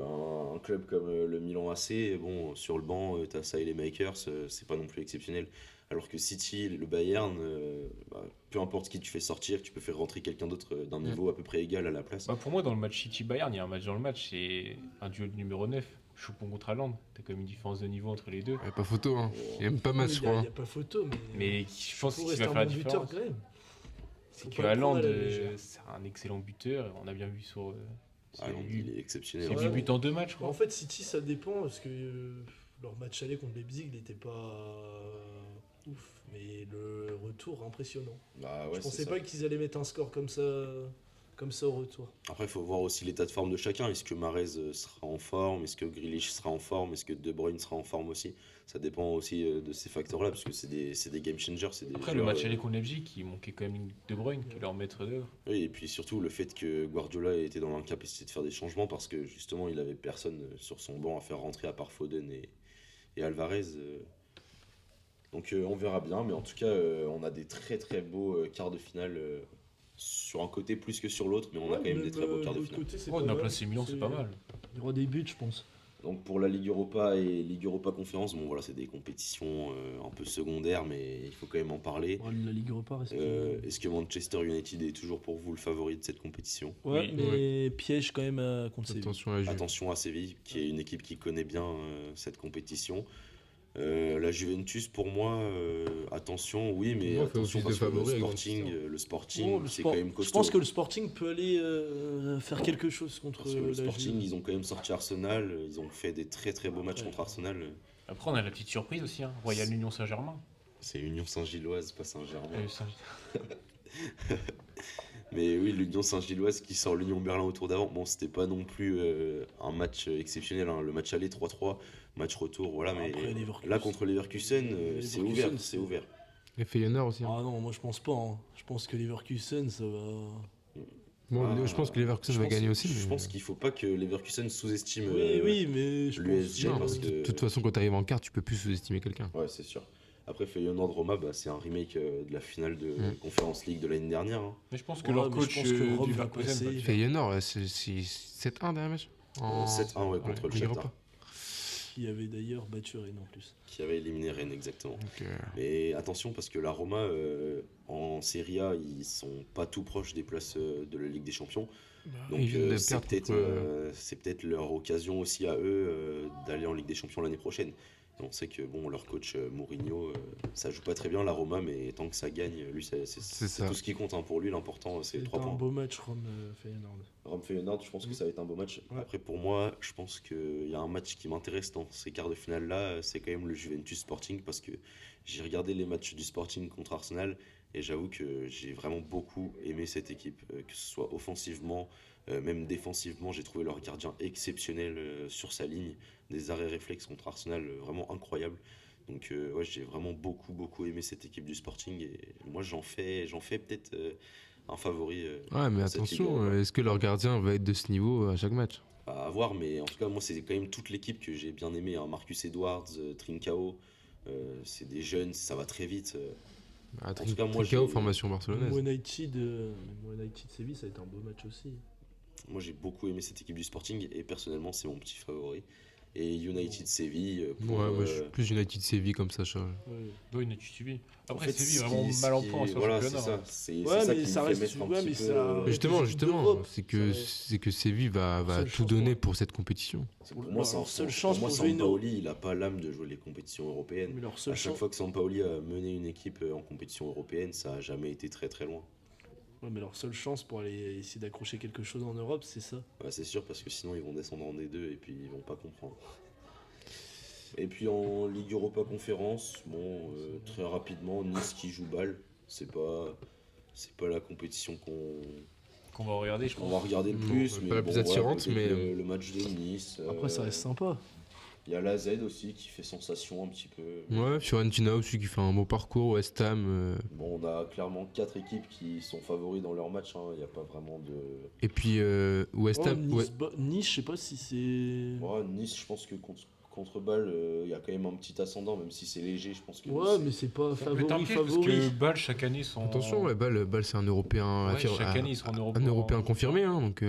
un club comme le Milan AC, bon, sur le banc, t'as ça et les Makers, c'est pas non plus exceptionnel. Alors que City, le Bayern, bah, peu importe qui tu fais sortir, tu peux faire rentrer quelqu'un d'autre d'un niveau à peu près égal à la place. Bah, pour moi, dans le match City-Bayern, il y a un match dans le match, c'est un duel numéro 9. Choupon contre Haaland. T'as quand même une différence de niveau entre les deux. Ouais, pas photo. Hein. Il n'y a même pas match, je Il crois. n'y a pas photo, mais. Mais je pense faut qu'il rester va un faire la bon buteur différence. quand même. C'est Faut que pas le prendre Haaland, à la légère. c'est un excellent buteur. On a bien vu sur. Ah, il est exceptionnel. C'est Ouais. 8 buts en 2 matchs, je Bah, en crois. fait, City, ça dépend parce que leur match aller contre Leipzig, il n'était pas ouf, mais le retour impressionnant. Bah, ouais, Je c'est pensais ça. pas qu'ils allaient mettre un score comme ça au retour. Après, il faut voir aussi l'état de forme de chacun. Est-ce que Mahrez sera en forme? Est-ce que Grealish sera en forme? Est-ce que De Bruyne sera en forme aussi? Ça dépend aussi de ces facteurs-là, parce que c'est des game changers. C'est des Après, le joueurs, match aller contre Leipzig, il manquait quand même De Bruyne, qui est leur maître d'œuvre. Oui, et puis surtout le fait que Guardiola était dans l'incapacité de faire des changements, parce que justement, il avait personne sur son banc à faire rentrer à part Foden et Alvarez. Donc on verra bien, mais en tout cas, on a des très très beaux quarts de finale. Sur un côté plus que sur l'autre, mais on a quand même des très beaux quarts de finale. On a placé Milan, c'est pas mal. Il y aura des buts, je pense. Donc pour la Ligue Europa et Ligue Europa Conférence, bon voilà, c'est des compétitions un peu secondaires, mais il faut quand même en parler. La Ligue Europa reste. Est-ce que Manchester United est toujours pour vous le favori de cette compétition? Ouais, Oui. mais piège quand même contre Séville. Attention à la Juve. Attention à Séville, qui est une équipe qui connaît bien cette compétition. La Juventus, pour moi, attention, oui, mais Moi, fait attention office parce de que favori avec le Oh, Sporting, le c'est Sport- quand même Je costaud. pense que le Sporting peut aller faire quelque chose contre Parce que le la Sporting, Juve. ils ont quand même sorti Arsenal, ils ont fait des très très beaux matchs Ouais. contre Arsenal. Après, on a la petite surprise aussi, hein. Royal Union Saint-Germain. C'est Union Saint-Gilloise, pas Saint-Germain. Saint- Mais oui, l'Union Saint-Gilloise qui sort l'Union Berlin au tour d'avant. Bon, c'était pas non plus un match exceptionnel, hein. Le match aller 3-3, match retour, voilà. Mais Après, Leverkusen. là, contre Leverkusen, c'est Leverkusen, ouvert, c'est- c'est ouvert. Et Feyenoord aussi. Hein. Ah non, moi je pense pas. Hein. Je pense que Leverkusen, ça va. Bon, Ah, je pense que Leverkusen Je va pense- gagner aussi. Je mais- pense qu'il faut pas que Leverkusen sous-estime Oui, mais je pense. l'USG Non, parce de que... toute façon, quand tu arrives en quart, tu peux plus sous-estimer quelqu'un. Ouais, c'est sûr. Après, Feyenoord-Roma, bah, c'est un remake de la finale de Mm. Conference League de l'année dernière. Hein. Mais je pense que Ouais, leur mais coach je pense que Rome du va Leverkusen passer. va le faire. Feyenoord, c'est 7-1 dernier match. 7-1 ouais, contre le Ligue Shakhtar, Europa. Qui avait d'ailleurs battu Rennes en plus. qui avait éliminé Rennes exactement. Donc, Mais attention parce que la Roma en Serie A ils sont pas tout proches des places de la Ligue des Champions. Donc ils viennent de c'est perdre peut-être contre- c'est peut-être leur occasion aussi à eux d'aller en Ligue des Champions l'année prochaine. On sait que bon, leur coach Mourinho, ça joue pas très bien la Roma, mais tant que ça gagne, lui, c'est ça. tout ce qui compte. Hein. Pour lui, l'important, c'est les 3 un points. beau match, Rome-Feyenoord. Rome Feyenoord, je pense que ça va être un beau match. Ouais. Après, pour moi, je pense qu'il y a un match qui m'intéresse dans ces quarts de finale-là, c'est quand même le Juventus Sporting, parce que j'ai regardé les matchs du Sporting contre Arsenal, et j'avoue que j'ai vraiment beaucoup aimé cette équipe, que ce soit offensivement, même défensivement. J'ai trouvé leur gardien exceptionnel sur sa ligne, des arrêts réflexes contre Arsenal vraiment incroyables. Donc ouais, j'ai vraiment beaucoup aimé cette équipe du Sporting, et moi j'en fais peut-être un favori. Ouais, mais dans cette Ligue attention, Europa. est-ce que leur gardien va être de ce niveau à chaque match? À voir, mais en tout cas, moi, c'est quand même toute l'équipe que j'ai bien aimé. Hein. Marcus Edwards, Trincao, c'est des jeunes, ça va très vite. Ah, tout cas, moi, Trincao, j'ai- formation barcelonaise. United Séville, ça va être un beau match aussi. Moi, j'ai beaucoup aimé cette équipe du Sporting, et personnellement, c'est mon petit favori. Et United Séville, Ouais, pour, moi je suis plus United Séville comme ça, Charles. Oui, tu suivi. en Après, fait, Séville ce vraiment qui- mal en ce qui- point sur le Voilà, c'est championnat. ça. Hein. C'est Ouais, ça mais qui me ça fait reste- mettre un ouais, petit mais peu. ça- Justement, équipe d'Europe, c'est que Séville va Seule tout chance donner pour- pour cette compétition. Pour Leur moi, seule chance pour moi, pour jouer une- Sampaoli, il a pas l'âme de jouer les compétitions européennes. Mais leur À seule chaque chance. fois que Sampaoli a mené une équipe en compétition européenne, ça a jamais été très loin. Ouais, mais leur seule chance pour aller essayer d'accrocher quelque chose en Europe, c'est ça. Ouais, c'est sûr, parce que sinon ils vont descendre en D2 et puis ils vont pas comprendre. Et puis en Ligue Europa Conférence, bon, très rapidement, Nice qui joue balle, c'est pas la compétition Qu'on va regarder, je qu'on pense. va regarder le Non, plus, pas mais la bon, plus attirante, peut-être mais- le match de Nice. Après, ça reste sympa. Il y a la Z aussi qui fait sensation un petit peu. Ouais, Fiorentina aussi qui fait un beau parcours, West Ham. Bon, on a clairement 4 équipes qui sont favoris dans leur match, hein. Il n'y a pas vraiment de. Et puis West Oh, Ham. nice, ouais. Nice, je sais pas si c'est. Ouais, Nice, je pense que contre Bâle, il y a quand même un petit ascendant, même si c'est léger, je pense que. Ouais, mais c'est pas Ça peut être un favori, piège parce favori. que Bâle, chaque année, sont. Attention, ouais, Bâle, c'est un Européen, Ouais, chaque année, ils seront en Europe. un Européen confirmé. Hein, donc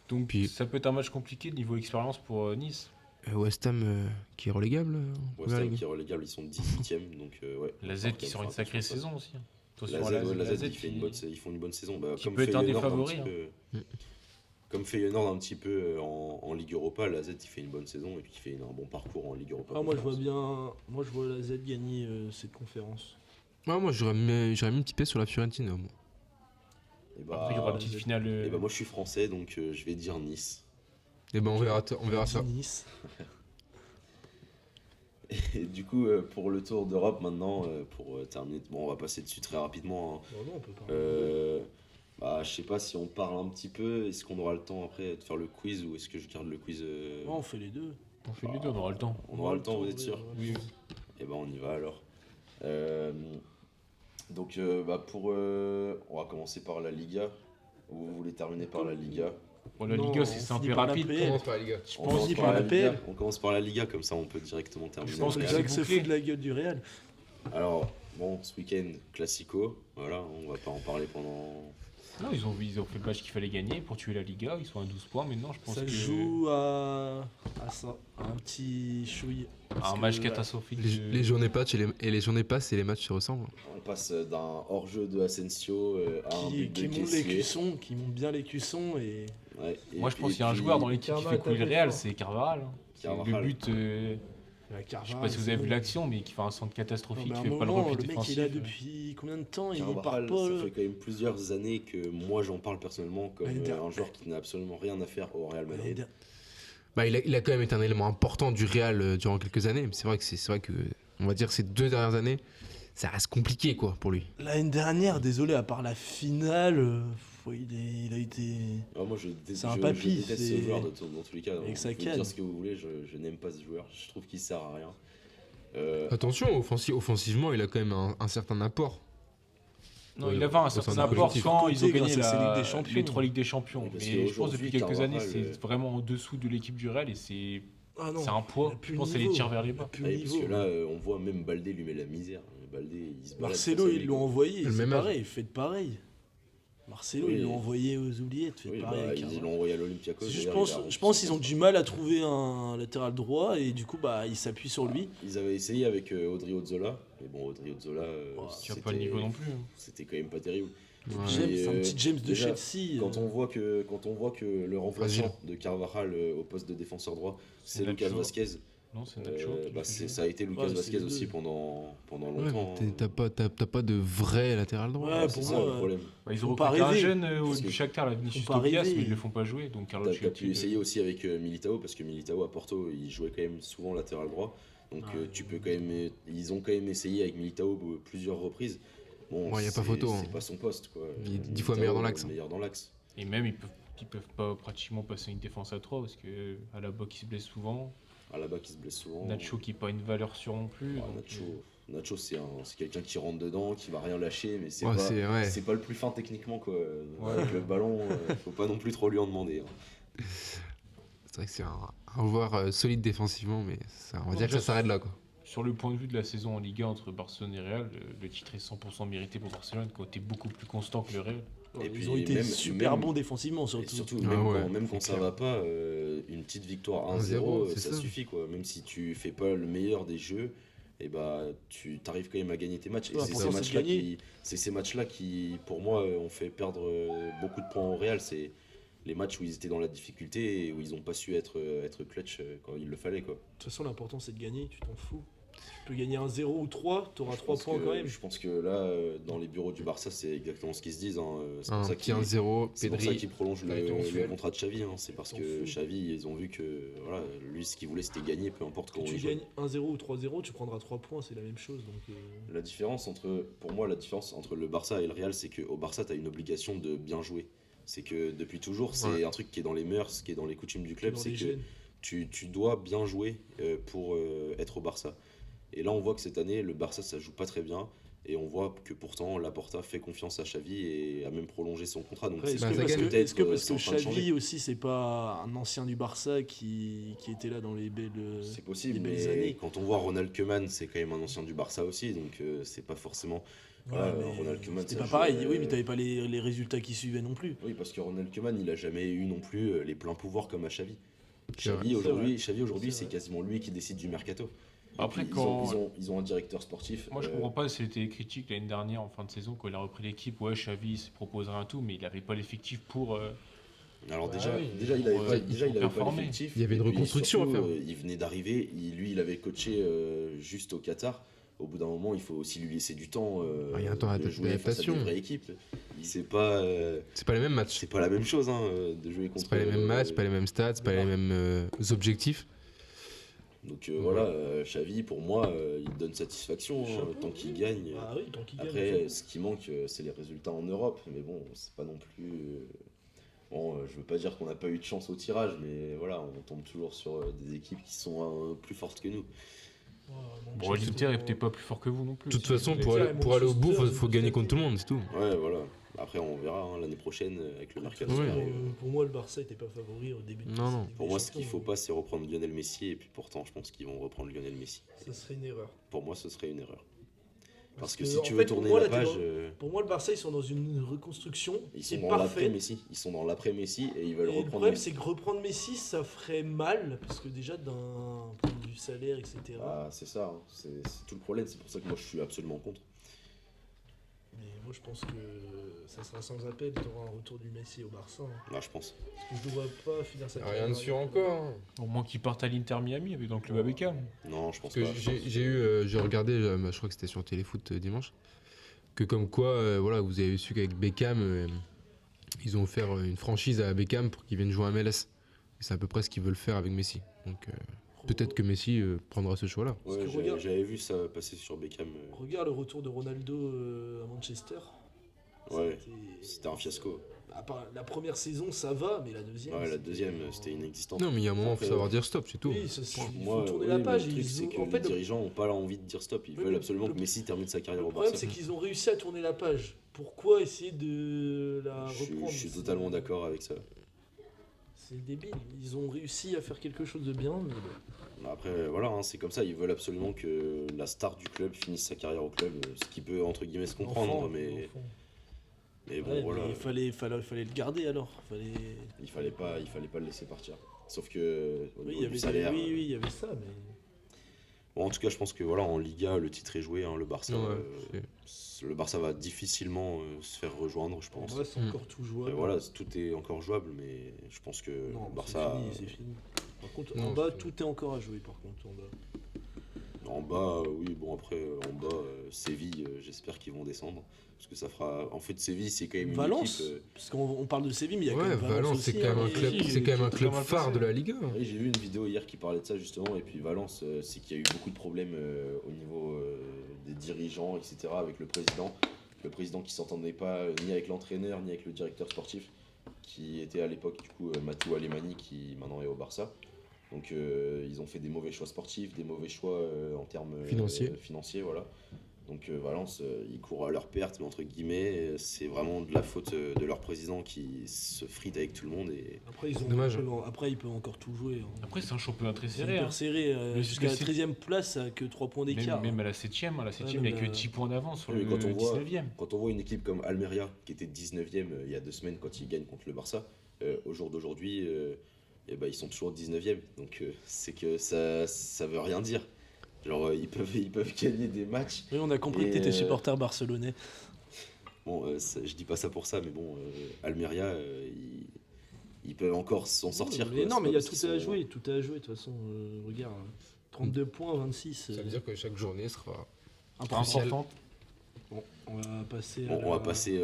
Donc, Puis- ça peut être un match compliqué niveau expérience pour Nice. West Ham qui est relégable. En West première Ham ligue. qui est relégable, ils sont 18ème, donc ouais. La Z qui sort une sacrée saison aussi. Attention La à Z, ouais, la Z, qui ils font une bonne saison. Bah, qui comme peut être un des Feyenoord favoris, petit peu, comme Feyenoord un petit peu en Ligue Europa, la Z il fait une bonne saison et puis il fait un bon parcours en Ligue Europa. Ah, moi, je vois Conférence. bien. Moi, je vois la Z gagner cette conférence. Ouais, moi j'aurais mis un petit pied sur la Fiorentina. Moi. Et bah, Après, il y aura la petite finale. et bah, moi je suis français donc je vais dire Nice. Et ben on verra ça. Nice. Et du coup, pour le tour d'Europe maintenant, pour terminer, bon, on va passer dessus très rapidement. Hein. Bon, non, on peut pas. Bah, je sais pas si on parle un petit peu. Est-ce qu'on aura le temps après de faire le quiz ou est-ce que je garde le quiz Ouais, on fait les deux. On fait les deux, on aura le temps. On aura le temps, vous êtes sûr? Oui, Et ben on y va alors. Donc bah on va commencer par la Liga. Vous voulez terminer par la Liga? Bon, la Non, Liga, on c'est finit simple et par la rapide. PL. par la Liga. Je On pense commence qu'il par par la la Liga. PL. On commence par la Liga, comme ça on peut directement terminer. Je pense la que PL. Jacques se bouclé. fout de la gueule du Real. Alors, bon, ce week-end, Classico, voilà, on va pas en parler pendant. Non, ils ont fait le match qu'il fallait gagner pour tuer la Liga. Ils sont à 12 points maintenant, je pense Ça que. joue à ça, à un petit chouille. Parce Un que, match ouais, catastrophique. Les journées passent et les journées passent et les matchs se ressemblent. On passe d'un hors-jeu de Asensio à un but de qui monte les Kessié. cuissons, qui monte bien les cuissons et Ouais, et Moi, je puis- pense qu'il y a un et puis- joueur dans l'équipe qui Carvajal fait couler le tapé Real, fort. c'est Carvajal. Hein. C'est Carvajal. le but, la je sais pas si vous avez vu l'action, mais qui fait un centre catastrophique, À un qui fait pas le moment, repli le mec défensif. il a depuis combien de temps il part Carvajal, pas. ça fait quand même plusieurs années que moi j'en parle personnellement comme L'année dernière. un joueur qui n'a absolument rien à faire au Real Madrid. Bah, il a quand même été un élément important du Real durant quelques années. Mais c'est vrai que on va dire ces 2 dernières années, ça reste compliqué quoi pour lui. L'année dernière, désolé, à part la finale, il a été. Ah, moi C'est un je papy, déteste c'est- ce joueur dans tous les cas. Avec Vous sa pouvez canne. dire ce que vous voulez, je n'aime pas ce joueur, je trouve qu'il sert à rien. Attention, offensivement, il a quand même un certain apport. Non, il avait un Au sein certain du apport collectif. quand ils ont Grâce gagné à ses Ligues des Champions. les 3 Ligues des Champions. Oui, parce Mais je pense qu'aujourd'hui, depuis quelques années, Carvajal, c'est vraiment en dessous de l'équipe du Real et c'est Ah non, un poids. il a plus Je le pense que c'est les niveau. tirs vers les Il a bas. plus le Ouais, parce niveau. que là, on voit même Baldé lui met la misère. Baldé, il se balade Marcelo, face à ils lui, l'ont quoi. envoyé, Le c'est même âge. pareil, faites pareil. Marcelo, Oui. ils l'ont envoyé aux oubliettes, faites Oui, pareil. bah, avec ils Carvajal. l'ont envoyé à l'Olympiakos. Je d'ailleurs, pense, il a- je pense qu'ils ont du mal à trouver un latéral droit et du coup bah ils s'appuient sur lui. Ils avaient essayé avec Audrey Ozzola, mais bon, Audrey Ozzola, Tu as pas le niveau non plus. hein. c'était quand même pas terrible. Ouais. James, Et, un petit James de déjà, Chelsea. Quand on voit que le remplaçant Fragile. de Carvajal au poste de défenseur droit, c'est C'est Lucas Nacho. Vasquez, Non, c'est Nacho. Ça a été Lucas Ouais, c'est Vasquez les deux. aussi pendant Ouais, longtemps. mais t'as pas de vrai latéral droit. Ouais, C'est pour ça moi, le problème. Ils Faut ont pas recruté un rêver. jeune Parce du que- Shakhtar, la Vinicius Faut pas Tobias, rêver. mais ils le font pas jouer. Donc Carlo T'as Ancelotti, pu essayer aussi avec Militao, parce que Militao à Porto, il jouait quand même souvent latéral droit. Donc tu peux quand même. Ils ont quand même essayé avec Militao plusieurs reprises. Bon, Ouais, y a pas photo, hein. C'est pas son poste, quoi. Il est 10 fois meilleur dans l'axe. Meilleur dans l'axe. Et même, ils peuvent pas pratiquement passer une défense à 3 parce que Alaba qui se blesse souvent, Alaba qui se blesse souvent. Nacho qui n'est pas une valeur sûre non plus. Ouais, donc, Nacho c'est quelqu'un qui rentre dedans, qui va rien lâcher, mais c'est Ouais, pas, c'est- c'est pas le plus fin techniquement, quoi. Ouais. Avec le ballon, faut pas non plus trop lui en demander. Hein. C'est vrai que c'est un joueur solide défensivement, mais on va dire que ça s'arrête là, quoi. Sur le point de vue de la saison en Liga entre Barcelone et Real, le titre est 100% mérité pour Barcelone, qui a été beaucoup plus constant que le Real. Ouais, Et puis, ils ont été même- super même- bons défensivement, Et surtout. surtout, Ah même ouais, quand, même c'est quand ça clair. va pas, une petite victoire 1-0, 1-0, c'est ça ça. suffit, quoi. Même si tu fais pas le meilleur des jeux, et bah tu t'arrives quand même à gagner tes matchs. Et Ouais, c'est l'important, ces matchs-là qui, pour moi, ont fait perdre beaucoup de points au Real. C'est les matchs où ils étaient dans la difficulté et où ils ont pas su être clutch quand il le fallait, quoi. De toute façon, l'important, c'est de gagner, tu t'en fous. Tu peux gagner un 0 ou 3, tu auras Je 3 pense points que- quand même. Je pense que là, dans les bureaux du Barça, c'est exactement ce qu'ils se disent. Hein. C'est Un pour ça petit qu'ils 1-0, c'est pour ça Pedri. qu'ils prolongent Ouais, t'en le fous. contrat de Xavi. Hein. C'est parce T'en que fous. Xavi, ils ont vu que voilà, lui, ce qu'il voulait, c'était gagner, peu importe Que comment tu il jouait. gagnes 1-0 ou 3-0, tu prendras 3 points, c'est la même chose. Donc, Pour moi, la différence entre le Barça et le Real, c'est qu'au Barça, tu as une obligation de bien jouer. C'est que depuis toujours, c'est Ouais. un truc qui est dans les mœurs, qui est dans les coutumes du club, dans c'est les que gènes. tu dois bien jouer pour être au Barça. Et là, on voit que cette année, le Barça, ça joue pas très bien. Et on voit que pourtant, Laporta fait confiance à Xavi et a même prolongé son contrat. Donc Après, est-ce Bah, que ça parce gagne. que, est-ce que parce c'est que en train de changer. Xavi aussi, c'est pas un ancien du Barça qui était là dans les belles. C'est possible, des belles mais années. quand on voit Ronald Koeman, c'est quand même un ancien du Barça aussi, donc c'est pas forcément. Voilà, mais Ronald Koeman, c'était ça pas joue, pareil. Oui, mais t'avais pas les résultats qui suivaient non plus. Oui, parce que Ronald Koeman, il a jamais eu non plus les pleins pouvoirs comme à Xavi. C'est vrai. Xavi aujourd'hui, C'est c'est vrai. quasiment lui qui décide du mercato. Et Après, puis, quand- ils ont un directeur sportif. Moi, je comprends pas, c'était les critiques l'année dernière en fin de saison quand il a repris l'équipe. Ouais, Xavi s'est proposé un tout, mais il avait pas l'effectif pour. Alors Bah déjà, oui, déjà, il avait pour, pas, euh, déjà, il avait pas performer. l'effectif. Il y avait une Et puis, reconstruction à surtout, faire. Il venait d'arriver, il avait coaché juste au Qatar. Au bout d'un moment, il faut aussi lui laisser du temps Ah, il y a un temps de jouer face à d'adaptation. des vraies équipes. C'est pas, C'est pas les mêmes matchs. c'est pas la même chose hein, de jouer contre. C'est pas les mêmes matchs, pas les mêmes stats, c'est pas les mêmes objectifs. Donc voilà, Xavi, pour moi, il donne satisfaction hein, Chapeau, tant qu'il gagne. Ah oui, tant qu'il gagne. Après, ce qui manque, c'est les résultats en Europe. Mais bon, c'est pas non plus. Bon, je veux pas dire qu'on n'a pas eu de chance au tirage, mais voilà, on tombe toujours sur des équipes qui sont plus fortes que nous. Bon, l'Inter est peut-être pas plus fort que vous non plus. De toute si façon, vous pour avez- aller au bout, Manchester, faut gagner contre tout le monde, c'est tout. Ouais, voilà. Après, on verra hein, l'année prochaine avec le mercato. Ouais. qui arrive. Pour moi, le Barça était pas favori au début de Non, non. cette Pour Ligue moi, des ce qu'il Champions. faut pas, c'est reprendre Lionel Messi. Et puis pourtant, je pense qu'ils vont reprendre Lionel Messi. Ça serait une erreur. Pour moi, ce serait une erreur. Parce que que, si en tu fait, veux pour tourner moi, la là, t'es page, dans- Pour moi, le Barça, ils sont dans une reconstruction. ils qui sont est dans parfaite. l'après-Messi. Ils sont dans l'après-Messi et ils veulent Et le reprendre problème, Messi. c'est que reprendre Messi, ça ferait mal, parce que déjà, d'un point de vue salaire, etc. Ah, c'est ça, hein. C'est tout le problème. C'est pour ça que moi, je suis absolument contre. Mais moi, je pense que ça sera sans appel. Tu auras un retour du Messi au Barça. Hein. Là, je pense. Parce que je ne vois pas finir sa Rien de sûr encore. Au moins qu'il parte à l'Inter Miami avec dans le club à Beckham. Non, je pense Parce pas. que Je pense j'ai regardé, je crois que c'était sur Téléfoot dimanche, que comme quoi, voilà, vous avez su qu'avec Beckham, ils ont offert une franchise à Beckham pour qu'il vienne jouer à MLS. Et c'est à peu près ce qu'ils veulent faire avec Messi. Donc peut-être que Messi prendra ce choix-là. Ouais, Parce que regarde- j'avais vu ça passer sur Beckham. Regarde le retour de Ronaldo à Manchester. Ouais, c'était un fiasco. À part la première saison, ça va, mais la deuxième. Ouais, la c'était- deuxième, c'était inexistant. Non, mais il y a un moment, il Après, faut savoir dire stop, c'est tout. Oui, ça, il Moi, faut tourner oui, la mais page. le truc, Ils c'est ont- que en les fait, dirigeants n'ont pas envie de dire stop. Ils Oui, veulent mais absolument le- que Messi termine sa carrière le au problème, Barça. c'est qu'ils ont réussi à tourner la page. Pourquoi essayer de la reprendre Je suis totalement d'accord avec ça. C'est débile. Ils ont réussi à faire quelque chose de bien, mais bon. Après, voilà, hein, c'est comme ça. Ils veulent absolument que la star du club finisse sa carrière au club. Ce qui peut, entre guillemets, se comprendre. Enfant, mais enfant. bon, Ouais, voilà. mais il fallait le garder alors. Il fallait pas le laisser partir. Sauf que, au Oui, niveau il y avait du salaire. oui, il y avait ça, mais. Bon, en tout cas, je pense que voilà, en Liga, le titre est joué. Hein, le Barça, Ouais, le Barça va difficilement se faire rejoindre, je En pense. vrai, c'est encore tout jouable. Voilà, tout est encore jouable, mais je pense que Non, le Barça, c'est fini. Par contre, Non, en bas, c'est- tout est encore à jouer. Par contre, en bas. En bas, oui, bon après, en bas, Séville, j'espère qu'ils vont descendre. Parce que ça fera. En fait, Séville, c'est quand même une Valence, équipe. parce qu'on parle de Séville, mais il y a quand Ouais, même Valence Valence, aussi. c'est quand même hein, un et- club, si, c'est quand même un qui est club très mal phare placé. de la Ligue 1. Oui, j'ai vu une vidéo hier qui parlait de ça justement. Et puis Valence, c'est qu'il y a eu beaucoup de problèmes au niveau des dirigeants, etc. avec le président. Le président qui s'entendait pas ni avec l'entraîneur, ni avec le directeur sportif. Qui était à l'époque, du coup, Mathieu Alemani, qui maintenant est au Barça. Donc ils ont fait des mauvais choix sportifs, des mauvais choix en termes financiers, voilà. Donc Valence, ils courent à leur perte, mais entre guillemets, c'est vraiment de la faute de leur président qui se frite avec tout le monde. Et Après, Dommage. Après, ils peuvent encore tout jouer. hein. Après, c'est un championnat très C'est serré. hyper hein. serré. Le- Jusqu'à la le- 13e place, ça a que 3 points d'écart. Même à la 7ème, il n'y a que 10 points d'avance sur Mais le quand on voit- 19ème. quand on voit une équipe comme Almeria, qui était 19ème il y a 2 semaines quand ils gagnent contre le Barça, au jour d'aujourd'hui, eh ben, ils sont toujours 19ème. Donc c'est que ça veut rien dire. Genre, ils peuvent gagner des matchs. Oui, on a compris que Et, tu étais supporter barcelonais. Bon, je dis pas ça pour ça, mais bon, Almeria, ils peuvent encore s'en sortir. Mais quoi. non, C'est mais pas il y a parce tout qu'ils à sont- jouer. Tout à jouer, de toute façon. Regarde, 32 points, 26. Ça veut dire que chaque journée sera. Importante. Bon, on va passer. Bon, on va passer.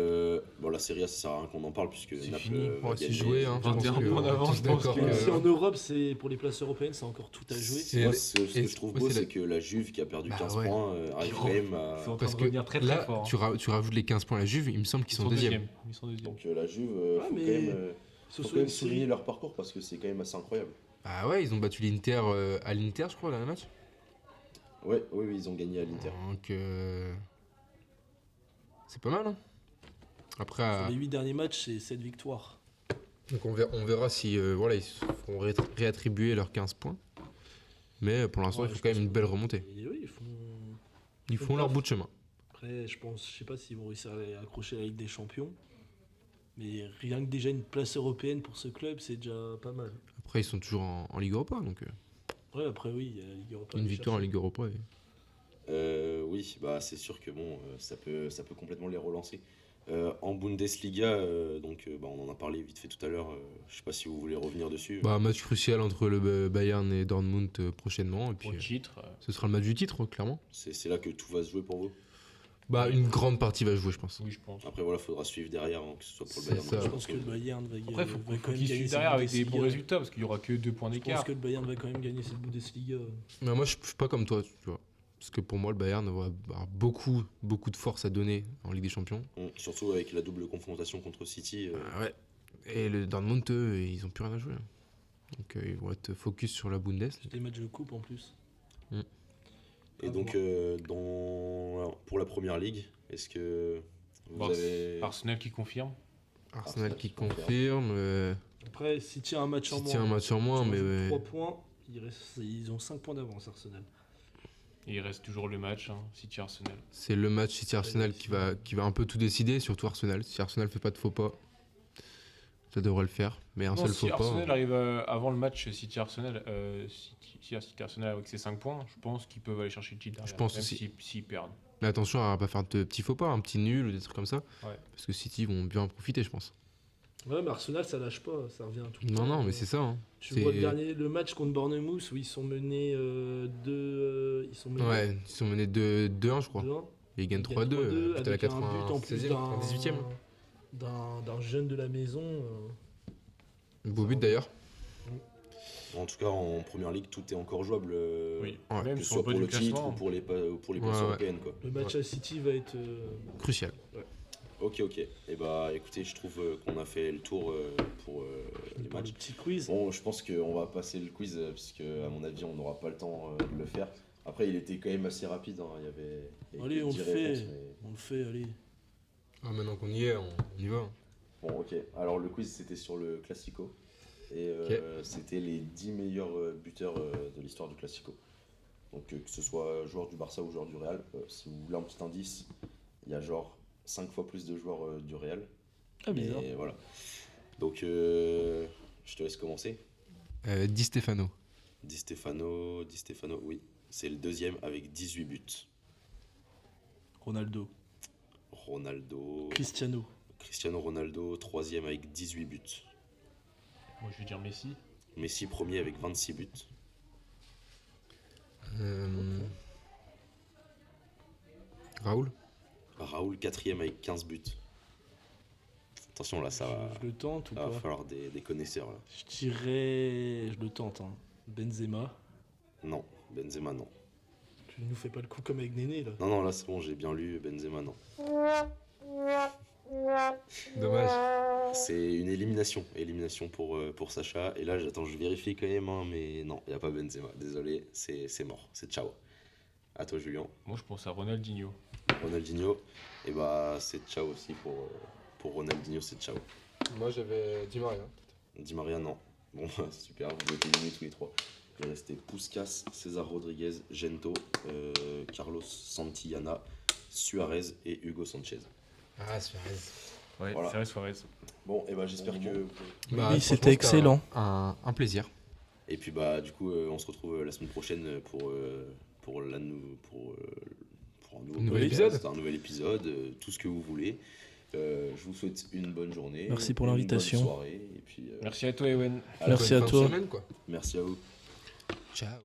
Bon, la Serie A, ça sert à rien qu'on en parle, puisque C'est Naples fini. va Ouais, c'est gagner. joué, hein. Je pense 21 que- points d'avance, tous je pense d'accord que- que- Si en Europe, c'est pour les places européennes, c'est encore tout à jouer. C'est- Moi, ce que et- je trouve ouais, beau, c'est c'est la- que la Juve, qui a perdu Bah 15 ouais. points, arrive quand même à. Ils sont en train Parce de que revenir très très là, fort. tu rajoutes les 15 points à la Juve, il me semble qu'ils sont deuxièmes. Ils sont deuxièmes. Donc la Juve, Ah, faut mais quand même, Ce faut soit quand même une série. souligner leur parcours parce que c'est quand même assez incroyable. Ah ouais, ils ont battu l'Inter à l'Inter, je crois, dans le match. Ouais, oui, oui, ils ont gagné à l'Inter. Donc, c'est pas mal, hein. Après, Sur les 8 derniers matchs, c'est 7 victoires. donc on verra si voilà, ils se feront réattribuer leurs 15 points. Mais pour l'instant, Ouais, il faut je quand même pense une que- belle remontée. Et oui, ils font. Ils font leur bout de chemin. Après, je sais pas s'ils vont réussir à accrocher la Ligue des Champions. Mais rien que déjà une place européenne pour ce club, c'est déjà pas mal. Après, ils sont toujours en Ligue Europa, donc Ouais, après, oui, il y a la Ligue Europa. à une aller victoire en chercher. Ligue Europa. Oui, bah c'est sûr que bon, ça peut complètement les relancer. En Bundesliga, bah, on en a parlé vite fait tout à l'heure. Je sais pas si vous voulez revenir dessus. Bah, match crucial entre le Bayern et Dortmund prochainement. Et puis, Au titre. ce sera le match du titre, clairement. C'est là que tout va se jouer pour vous. Bah, une grande partie va jouer, je pense. Oui, je pense. Après voilà, faudra suivre derrière, hein, que ce soit pour le C'est Bayern. ça. Je pense que le Bayern va, Après, il faut va quand faut même qu'ils gagner suivent cette derrière avec des bons Bundesliga. résultats parce qu'il n'y aura que 2 points Je pense d'écart. que le Bayern va quand même gagner cette Bundesliga. Mais moi, je suis pas comme toi, tu vois. Parce que pour moi, le Bayern va avoir beaucoup de force à donner en Ligue des Champions. Surtout avec la double confrontation contre City. Ah ouais. Et le Dortmund, eux, ils ont plus rien à jouer. Donc, ils vont être focus sur la Bundes. C'est des matchs de coupe en plus. Et à donc alors, pour la première ligue, est-ce que vous Bon, avez Arsenal qui confirme. Arsenal qui qui confirme. confirme. Après, City a un match en moins. City a un match en moins, mais ouais. 3 points, ils ont 5 points d'avance, Arsenal. Et il reste toujours le match, City-Arsenal. C'est le match City-Arsenal qui va un peu tout décider, surtout Arsenal. Si Arsenal fait pas de faux pas, ça devrait le faire. Mais un Non, seul si faux pas. Arsenal arrive avant le match City-Arsenal, City-Arsenal avec ses 5 points, je pense qu'ils peuvent aller chercher le titre derrière, Je pense même aussi. s'ils perdent. Mais attention à pas faire de petits faux pas, un petit nul ou des trucs comme ça. Ouais. Parce que City vont bien en profiter, je pense. Ouais, mais Arsenal, ça lâche pas, ça revient tout le temps. Non, mais c'est ça. Hein. Tu c'est- vois le match contre Bournemouth où ils sont menés 2. Ils sont menés Ouais, ils sont menés 2-1, je crois. 2-1. Et ils gagnent Ils 3-2, gagnent 3-2 peut-être à la avec un but en plus 96e, 18e. d'un jeune de la maison. Beau but d'ailleurs. En tout cas, en première ligue, tout est encore jouable. Oui, Ouais. même Que ce sur le soit bas pour du le titre classement. ou pour les places Ouais. européennes. Quoi. Le match à City va être. Crucial. Ok. Et bah écoutez, je trouve qu'on a fait le tour pour les par le matchs. petit quiz. Bon, je pense qu'on va passer le quiz puisque à mon avis, on n'aura pas le temps de le faire. Après, il était quand même assez rapide. Hein. Il y avait Allez, on 10 le fait. réponses, mais- On le fait, allez. Ah, maintenant qu'on y est, on y va. Bon, ok. Alors, le quiz, c'était sur le Classico. Et c'était les 10 meilleurs buteurs de l'histoire du Classico. Donc, que ce soit joueur du Barça ou joueur du Real, si vous voulez un petit indice, il y a genre 5 fois plus de joueurs du Real. Ah, bizarre. Et voilà. Donc, je te laisse commencer. Di Stefano. Di Stefano, oui. C'est le deuxième avec 18 buts. Ronaldo. Ronaldo. Cristiano. Cristiano Ronaldo, troisième avec 18 buts. Moi, je vais dire Messi. Messi premier avec 26 buts. Raoul. Raoul quatrième avec 15 buts. Attention là, ça va, Je le tente ou ça va pas? falloir des connaisseurs là. Je dirais. Je le tente, hein. Benzema. Non, Benzema non. Tu nous fais pas le coup comme avec Néné là. Non, là c'est bon, j'ai bien lu, Benzema non. Dommage. C'est une élimination pour Sacha. Et là, j'attends, je vérifie quand même, hein, mais non, il n'y a pas Benzema. Désolé, c'est mort, c'est ciao. À toi, Julien. Moi, je pense à Ronaldinho. Ronaldinho, et bah c'est ciao aussi pour Ronaldinho, c'est ciao. Moi, j'avais Di Maria. Di Maria, non. Bon, super, vous êtes éliminés tous les trois. Il restait Puskas, César Rodriguez, Gento, Carlos Santillana, Suarez et Hugo Sanchez. Ah, Suarez. Ouais, Voilà. c'est vrai, Suarez. Bon, et bah j'espère que. Oui, c'était excellent. Un plaisir. Et puis bah du coup, on se retrouve la semaine prochaine pour un nouveau Nouvel podcast, épisode. un nouvel épisode, tout ce que vous voulez. Je vous souhaite une bonne journée. Merci pour une l'invitation. bonne soirée. Et puis, Merci à toi, Ewen. à la Merci à Bonne fin de toi. semaine, quoi. Merci à vous. Ciao.